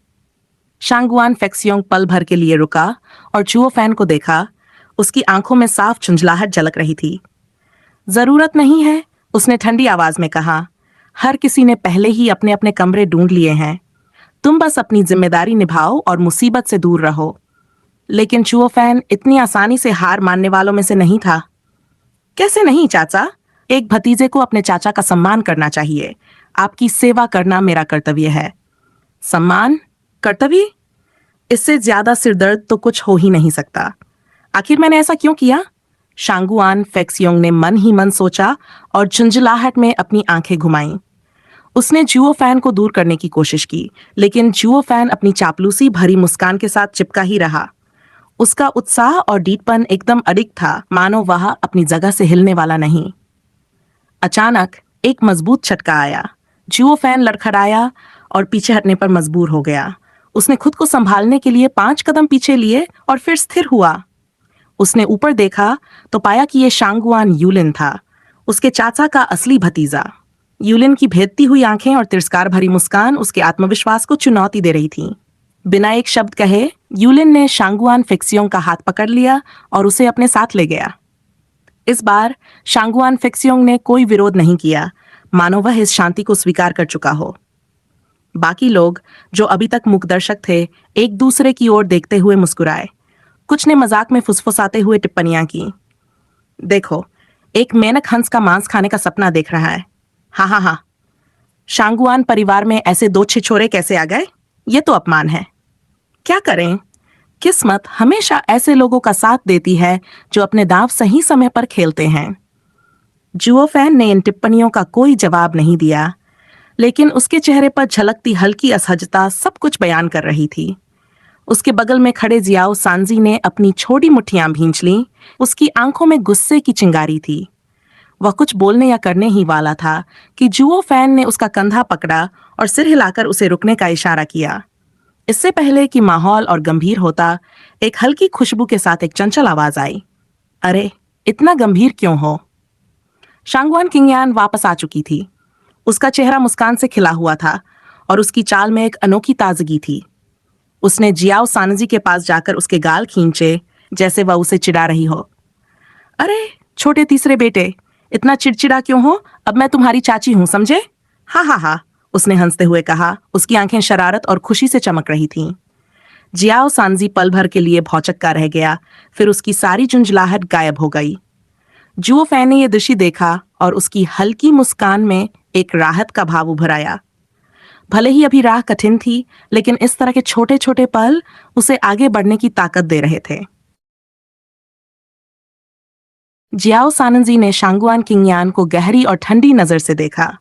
[SPEAKER 1] शांगुआन फेक्सियोंग पल भर के लिए रुका और जुओ फैन को देखा। उसकी आंखों में साफ झुंझलाहट झलक रही थी। जरूरत नहीं है, उसने ठंडी आवाज में कहा। हर किसी ने पहले ही अपने अपने कमरे ढूंढ लिए हैं। तुम बस अपनी जिम्मेदारी निभाओ और मुसीबत से दूर रहो। लेकिन जुओ फैन इतनी आसानी से हार मानने वालों में से नहीं था। कैसे नहीं चाचा? एक भतीजे को अपने चाचा का सम्मान करना चाहिए। आपकी सेवा करना मेरा कर्तव्य है। सम्मान? कर्तव्य? इससे ज्यादा सिरदर्द तो कुछ हो ही नहीं सकता। आखिर मैंने ऐसा क्यों किया? शांगुआन फेक्सियोंग ने मन ही मन सोचा और झुंझलाहट में अपनी आंखें घुमाईं। उसने जुओ फैन को दूर करने की कोशिश की, लेकिन जुओ फैन अपनी चापलूसी भरी मुस्कान के साथ चिपका ही रहा। उसका उत्साह और डीठपन एकदम अडिग था, मानो वह अपनी जगह से हिलने वाला नहीं। अचानक एक मजबूत झटका आया। जुओ फैन लड़खड़ाया और पीछे हटने पर मजबूर हो गया। उसने खुद को संभालने के लिए 5 कदम पीछे लिए और फिर स्थिर हुआ। उसने ऊपर देखा तो पाया कि ये शांगुआन यूलिन था, उसके चाचा का असली भतीजा। यूलिन की भेदती हुई आंखें और तिरस्कार भरी मुस्कान उसके आत्मविश्वास को चुनौती दे रही थी। बिना एक शब्द कहे यूलिन ने शांगुआन फिक्सियोंग का हाथ पकड़ लिया और उसे अपने साथ ले गया। इस बार शांगुआन फिक्सियोंग ने कोई विरोध नहीं किया, मानो वह इस शांति को स्वीकार कर चुका हो। बाकी लोग, जो अभी तक मूकदर्शक थे, एक दूसरे की ओर देखते हुए मुस्कुराए। कुछ ने मजाक में फुसफुसाते हुए टिप्पणियां की। देखो, एक मेंढक हंस का मांस खाने का सपना देख रहा है। हाँ हाँ हाँ, शांगुआन परिवार में ऐसे 2 छिछोरे कैसे आ गए? ये तो अपमान है। क्या करें, किस्मत हमेशा ऐसे लोगों का साथ देती है जो अपने दांव सही समय पर खेलते हैं। जुओ फैन ने इन टिप्पणियों का कोई जवाब नहीं दिया, लेकिन उसके चेहरे पर झलकती हल्की असहजता सब कुछ बयान कर रही थी। उसके बगल में खड़े जियाओ सांजी ने अपनी छोटी मुट्ठियां भींच लीं। उसकी आंखों में गुस्से की चिंगारी थी। वह कुछ बोलने या करने ही वाला था कि जुओ फैन ने उसका कंधा पकड़ा और सिर हिलाकर उसे रुकने का इशारा किया। इससे पहले कि माहौल और गंभीर होता, एक हल्की खुशबू के साथ एक चंचल आवाज आई। अरे, इतना गंभीर क्यों हो? शांगवान किंगयान वापस आ चुकी थी। उसका चेहरा मुस्कान से खिला हुआ था और उसकी चाल में एक अनोखी ताजगी थी। उसने जियाओ सानजी के पास जाकर उसके गाल खींचे, जैसे वह उसे चिढ़ा रही हो। अरे छोटे तीसरे बेटे, इतना चिड़चिड़ा क्यों हो? अब मैं तुम्हारी चाची हूं, समझे? हाँ हाँ हाँ, उसने हंसते हुए कहा। उसकी आंखें शरारत और खुशी से चमक रही थीं। जियाओ सांजी पल भर के लिए भौचक्का रह गया, फिर उसकी सारी झुंझलाहट गायब हो गई। जुओ फैन ने यह दृश्य देखा और उसकी हल्की मुस्कान में एक राहत का भाव उभर आया। भले ही अभी राह कठिन थी, लेकिन इस तरह के छोटे छोटे पल उसे आगे बढ़ने की ताकत दे रहे थे। जियाओ सानंजी ने शांगुआन किंगयान को गहरी और ठंडी नजर से देखा।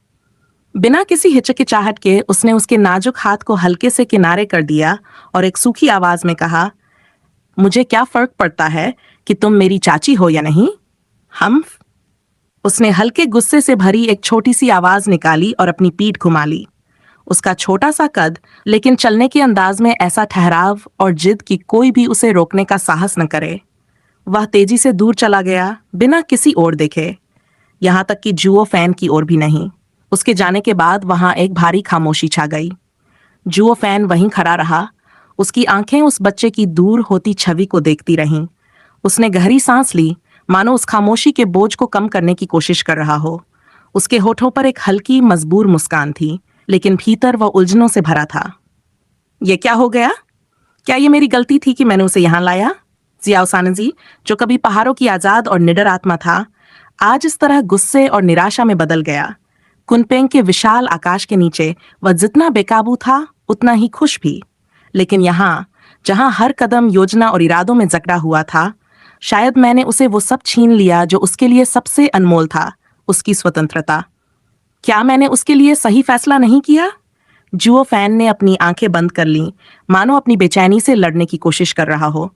[SPEAKER 1] बिना किसी हिचकिचाहट के उसने उसके नाजुक हाथ को हल्के से किनारे कर दिया और एक सूखी आवाज में कहा, मुझे क्या फर्क पड़ता है कि तुम मेरी चाची हो या नहीं? हम उसने हल्के गुस्से से भरी एक छोटी सी आवाज निकाली और अपनी पीठ घुमा ली। उसका छोटा सा कद, लेकिन चलने के अंदाज में ऐसा ठहराव और जिद कि कोई भी उसे रोकने का साहस न करे। वह तेजी से दूर चला गया, बिना किसी ओर देखे, यहां तक कि जुओ फैन की ओर भी नहीं। उसके जाने के बाद वहां एक भारी खामोशी छा गई। जुओ फैन वहीं खड़ा रहा। उसकी आंखें उस बच्चे की दूर होती छवि को देखती रहीं। उसने गहरी सांस ली, मानो उस खामोशी के बोझ को कम करने की कोशिश कर रहा हो। उसके होठों पर एक हल्की मजबूर मुस्कान थी, लेकिन भीतर वह उलझनों से भरा था। यह क्या हो गया? क्या ये मेरी गलती थी कि मैंने उसे यहां लाया? जियाओ सानजी, जो कभी पहाड़ों की आजाद और निडर आत्मा था, आज इस तरह गुस्से और निराशा में बदल गया। कुनपेंग के विशाल आकाश के नीचे वह जितना बेकाबू था, उतना ही खुश भी। लेकिन यहाँ, जहां हर कदम योजना और इरादों में जकड़ा हुआ था, शायद मैंने उसे वो सब छीन लिया जो उसके लिए सबसे अनमोल था, उसकी स्वतंत्रता। क्या मैंने उसके लिए सही फैसला नहीं किया? जुओ फैन ने अपनी आंखें बंद कर लीं, मानो अपनी बेचैनी से लड़ने की कोशिश कर रहा हो।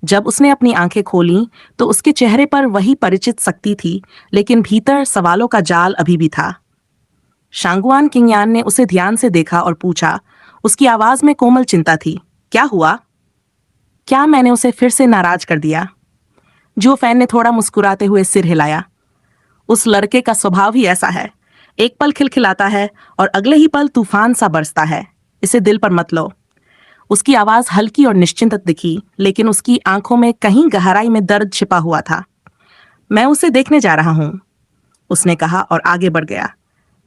[SPEAKER 1] जब उसने अपनी आंखें खोलीं, तो उसके चेहरे पर वही परिचित शक्ति थी, लेकिन भीतर सवालों का जाल अभी भी था। शांगुआन किंगयान ने उसे ध्यान से देखा और पूछा। उसकी आवाज में कोमल चिंता थी। क्या हुआ? क्या मैंने उसे फिर से नाराज कर दिया? जुओ फैन ने थोड़ा मुस्कुराते हुए सिर हिलाया। उस लड़के का स्वभाव ही ऐसा है, एक पल खिलखिलाता है और अगले ही पल तूफान सा बरसता है। इसे दिल पर मत लो। उसकी आवाज हल्की और निश्चिंत दिखी, लेकिन उसकी आंखों में कहीं गहराई में दर्द छिपा हुआ था। मैं उसे देखने जा रहा हूं, उसने कहा और आगे बढ़ गया।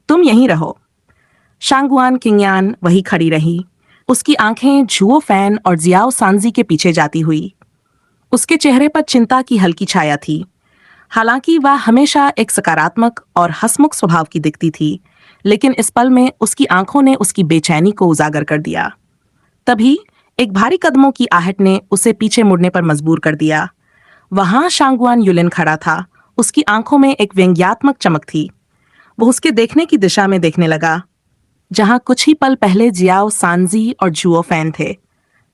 [SPEAKER 1] तुम यहीं रहो। शांगुआन किंगयान वही खड़ी रही, उसकी आंखें जुओ फैन और जियाओ सांजी के पीछे जाती हुई। उसके चेहरे पर चिंता की हल्की छाया थी। हालांकि वह हमेशा एक सकारात्मक और हंसमुख स्वभाव की दिखती थी, लेकिन इस पल में उसकी आंखों ने उसकी बेचैनी को उजागर कर दिया। तभी एक भारी कदमों की आहट ने उसे पीछे मुड़ने पर मजबूर कर दिया। वहां शांगुआन युलिन खड़ा था। उसकी आंखों में एक व्यंग्यात्मक चमक थी। वो उसके देखने की दिशा में देखने लगा, जहां कुछ ही पल पहले जियाओ सांजी और जुओ फैन थे।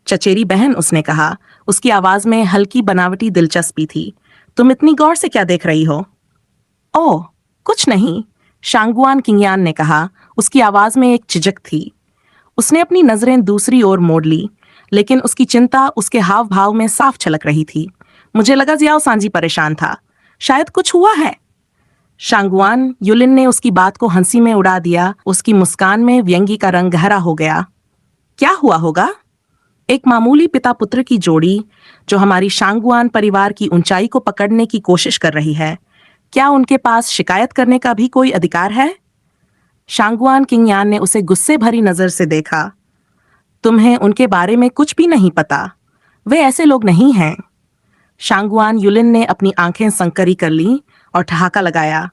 [SPEAKER 1] चचेरी बहन, उसने कहा। उसकी आवाज में हल्की बनावटी दिलचस्पी थी। तुम इतनी गौर से क्या देख रही हो? ओह, कुछ नहीं, शांगुआन किंगयान ने कहा। उसकी आवाज में एक झिझक थी। उसने अपनी नजरें दूसरी ओर मोड़ ली, लेकिन उसकी चिंता उसके हाव भाव में साफ झलक रही थी। मुझे लगा जियाओ सांजी परेशान था। शायद कुछ हुआ है। शांगुआन युलिन ने उसकी बात को हंसी में उड़ा दिया। उसकी मुस्कान में व्यंग्य का रंग गहरा हो गया। क्या हुआ होगा? एक मामूली पिता पुत्र की जोड़ी जो हमारी शांगुआन परिवार की ऊंचाई को पकड़ने की कोशिश कर रही है, क्या उनके पास शिकायत करने का भी कोई अधिकार है? शांगुआन किंगयान ने उसे गुस्से भरी नजर से देखा। तुम्हें उनके बारे में कुछ भी नहीं पता। वे ऐसे लोग नहीं हैं। शांगुआन युलिन ने अपनी आंखें संकरी कर लीं और ठहाका लगाया।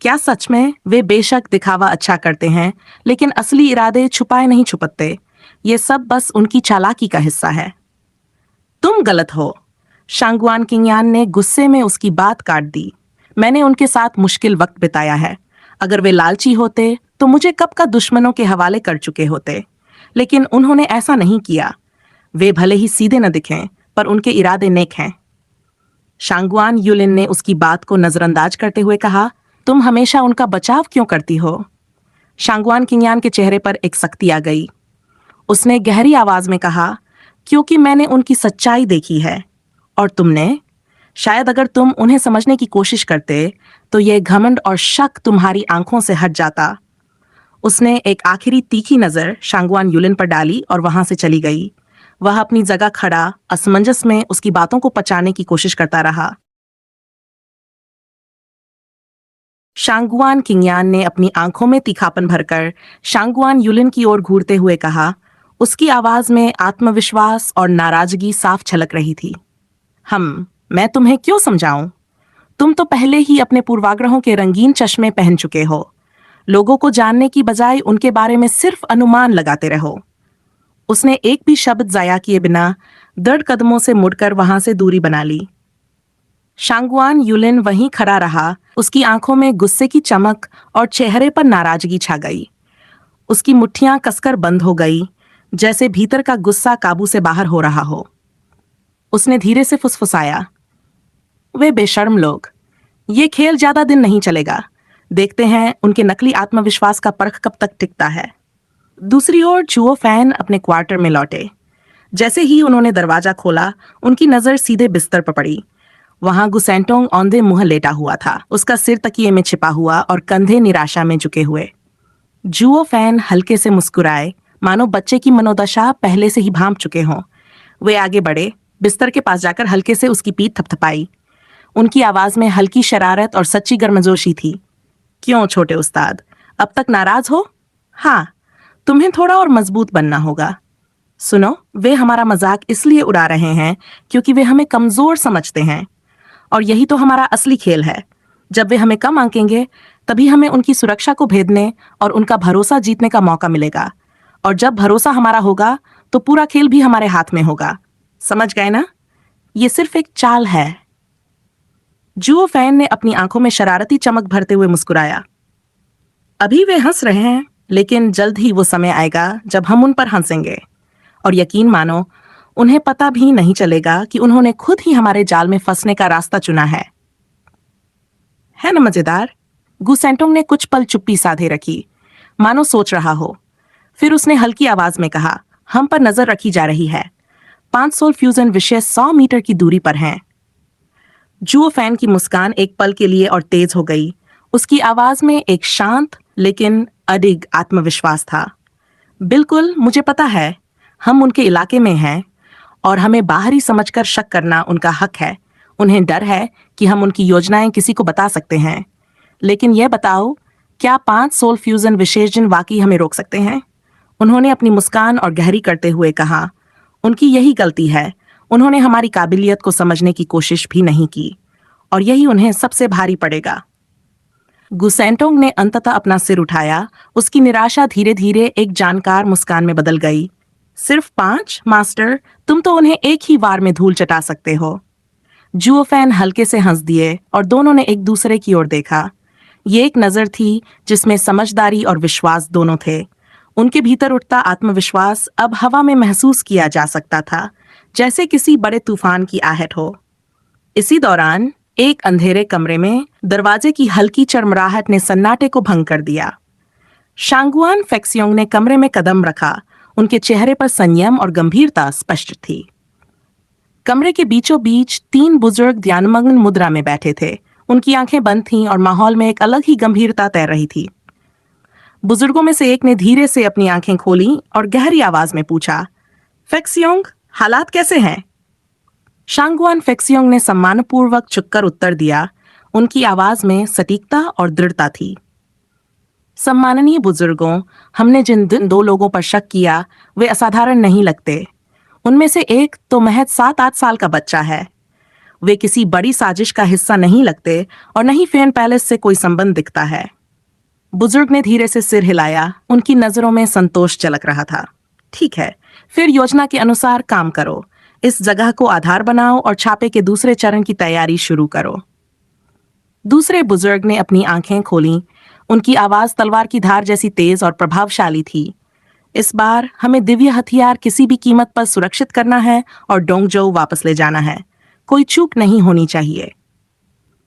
[SPEAKER 1] क्या सच में? वे बेशक दिखावा अच्छा करते हैं, लेकिन असली इरादे छुपाए नहीं छुपते। ये सब बस उनकी चालाकी का हिस्सा है। तुम गलत हो। शांगुआन किंगयान ने गुस्से में उसकी बात काट दी। मैंने उनके साथ मुश्किल वक्त बिताया है। अगर वे लालची होते तो मुझे कब का दुश्मनों के हवाले कर चुके होते, लेकिन उन्होंने ऐसा नहीं किया। वे भले ही सीधे न दिखें, पर उनके इरादे नेक हैं। शांगुआन युलिन ने उसकी बात को नजरअंदाज करते हुए कहा, तुम हमेशा उनका बचाव क्यों करती हो? शांगुआन किंगयान के चेहरे पर एक सख्ती आ गई। उसने गहरी आवाज में कहा, क्योंकि मैंने उनकी सच्चाई देखी है। और तुमने? शायद अगर तुम उन्हें समझने की कोशिश करते तो यह घमंड और शक तुम्हारी आंखों से हट जाता। उसने एक आखिरी तीखी नजर शांगुआन युलिन पर डाली और वहां से चली गई। वह अपनी जगह खड़ा असमंजस में उसकी बातों को पचाने की कोशिश करता रहा। शांगुआन किंगयान ने अपनी आंखों में तीखापन भरकर शांगुआन युलिन की ओर घूरते हुए कहा। उसकी आवाज में आत्मविश्वास और नाराजगी साफ झलक रही थी। मैं तुम्हें क्यों समझाऊं? तुम तो पहले ही अपने पूर्वाग्रहों के रंगीन चश्मे पहन चुके हो। लोगों को जानने की बजाय उनके बारे में सिर्फ अनुमान लगाते रहो। उसने एक भी शब्द जाया किए बिना दृढ़ कदमों से मुड़कर वहां से दूरी बना ली। शांगुआन युलिन वहीं खड़ा रहा। उसकी आंखों में गुस्से की चमक और चेहरे पर नाराजगी छा गई। उसकी मुट्ठियां कसकर बंद हो गई, जैसे भीतर का गुस्सा काबू से बाहर हो रहा हो। उसने धीरे से फुसफुसाया, वे बेशर्म लोग। ये खेल ज्यादा दिन नहीं चलेगा। देखते हैं उनके नकली आत्मविश्वास का परख कब तक टिकता है। दूसरी ओर जुओ फैन अपने क्वार्टर में लौटे। जैसे ही उन्होंने दरवाजा खोला, उनकी नजर सीधे बिस्तर पर पड़ी। वहां गुसेंटोंग औंधे मुंह लेटा हुआ था, उसका सिर तकिए में छिपा हुआ और कंधे निराशा में झुके हुए। जुओ फैन हल्के से मुस्कुराए, मानो बच्चे की मनोदशा पहले से ही भांप चुके हों। वे आगे बढ़े, बिस्तर के पास जाकर हल्के से उसकी पीठ थपथपाई। उनकी आवाज में हल्की शरारत और सच्ची गर्मजोशी थी। क्यों छोटे उस्ताद, अब तक नाराज हो? हाँ, तुम्हें थोड़ा और मजबूत बनना होगा। सुनो, वे हमारा मजाक इसलिए उड़ा रहे हैं क्योंकि वे हमें कमजोर समझते हैं, और यही तो हमारा असली खेल है। जब वे हमें कम आंकेंगे, तभी हमें उनकी सुरक्षा को भेदने और उनका भरोसा जीतने का मौका मिलेगा। और जब भरोसा हमारा होगा, तो पूरा खेल भी हमारे हाथ में होगा। समझ गए ना? ये सिर्फ एक चाल है। जुओ फैन ने अपनी आंखों में शरारती चमक भरते हुए मुस्कुराया। अभी वे हंस रहे हैं, लेकिन जल्द ही वो समय आएगा जब हम उन पर हंसेंगे। और यकीन मानो, उन्हें पता भी नहीं चलेगा कि उन्होंने खुद ही हमारे जाल में फंसने का रास्ता चुना है ना मजेदार? गुसेंटोंग ने कुछ पल चुप्पी साधे रखी, मानो सोच रहा हो। फिर उसने हल्की आवाज में कहा, हम पर नजर रखी जा रही है। 5 सोल फ्यूजन विषय 100 मीटर की दूरी पर हैं। जुओ फैन की मुस्कान एक पल के लिए और तेज हो गई। उसकी आवाज में एक शांत लेकिन अडिग आत्मविश्वास था। बिल्कुल, मुझे पता है। हम उनके इलाके में हैं और हमें बाहरी समझकर शक करना उनका हक है। उन्हें डर है कि हम उनकी योजनाएं किसी को बता सकते हैं। लेकिन यह बताओ, क्या 5 सोल फ्यूजन विशेषजन वाकई हमें रोक सकते हैं? उन्होंने अपनी मुस्कान और गहरी करते हुए कहा, उनकी यही गलती है। उन्होंने हमारी काबिलियत को समझने की कोशिश भी नहीं की, और यही उन्हें सबसे भारी पड़ेगा। गुसेंटोंग ने अंततः अपना सिर उठाया। उसकी निराशा धीरे धीरे एक जानकार मुस्कान में बदल गई। सिर्फ 5, मास्टर? तुम तो उन्हें एक ही वार में धूल चटा सकते हो। जुओ फैन हल्के से हंस दिए और दोनों ने एक दूसरे की ओर देखा। ये एक नजर थी जिसमें समझदारी और विश्वास दोनों थे। उनके भीतर उठता आत्मविश्वास अब हवा में महसूस किया जा सकता था, जैसे किसी बड़े तूफान की आहट हो। इसी दौरान एक अंधेरे कमरे में दरवाजे की हल्की चरमराहट ने सन्नाटे को भंग कर दिया। शांगुआन फेक्सियोंग ने कमरे में कदम रखा। उनके चेहरे पर संयम और गंभीरता स्पष्ट थी। कमरे के बीचों बीच 3 बुजुर्ग ध्यानमग्न मुद्रा में बैठे थे। उनकी आंखें बंद थीं और माहौल में एक अलग ही गंभीरता तैर रही थी। बुजुर्गों में से एक ने धीरे से अपनी आंखें खोली और गहरी आवाज में पूछा, फेक्सियोंग, हालात कैसे हैं? शांगुआन फेक्सियोंग ने सम्मानपूर्वक झुककर उत्तर दिया। उनकी आवाज में सटीकता और दृढ़ता थी। सम्माननीय बुजुर्गों, हमने जिन 2 लोगों पर शक किया वे असाधारण नहीं लगते। उनमें से एक तो महज 7-8 साल का बच्चा है। वे किसी बड़ी साजिश का हिस्सा नहीं लगते और न ही फेन पैलेस से कोई संबंध दिखता है। बुजुर्ग ने धीरे से सिर हिलाया। उनकी नजरों में संतोष झलक रहा था। ठीक है, फिर योजना के अनुसार काम करो। इस जगह को आधार बनाओ और छापे के दूसरे चरण की तैयारी शुरू करो। दूसरे बुजुर्ग ने अपनी आंखें खोलीं। उनकी आवाज तलवार की धार जैसी तेज और प्रभावशाली थी। इस बार हमें दिव्य हथियार किसी भी कीमत पर सुरक्षित करना है और डोंगजोउ वापस ले जाना है। कोई चूक नहीं होनी चाहिए।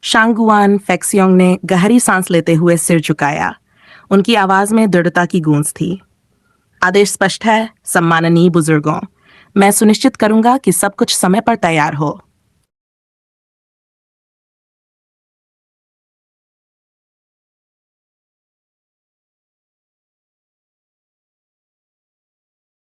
[SPEAKER 1] शांगुआन फेक्सियोंग ने गहरी सांस लेते हुए सिर झुकाया। उनकी आवाज में दृढ़ता की गूंज थी। आदेश स्पष्ट है, सम्माननीय बुजुर्गों। मैं सुनिश्चित करूंगा कि सब कुछ समय पर तैयार हो।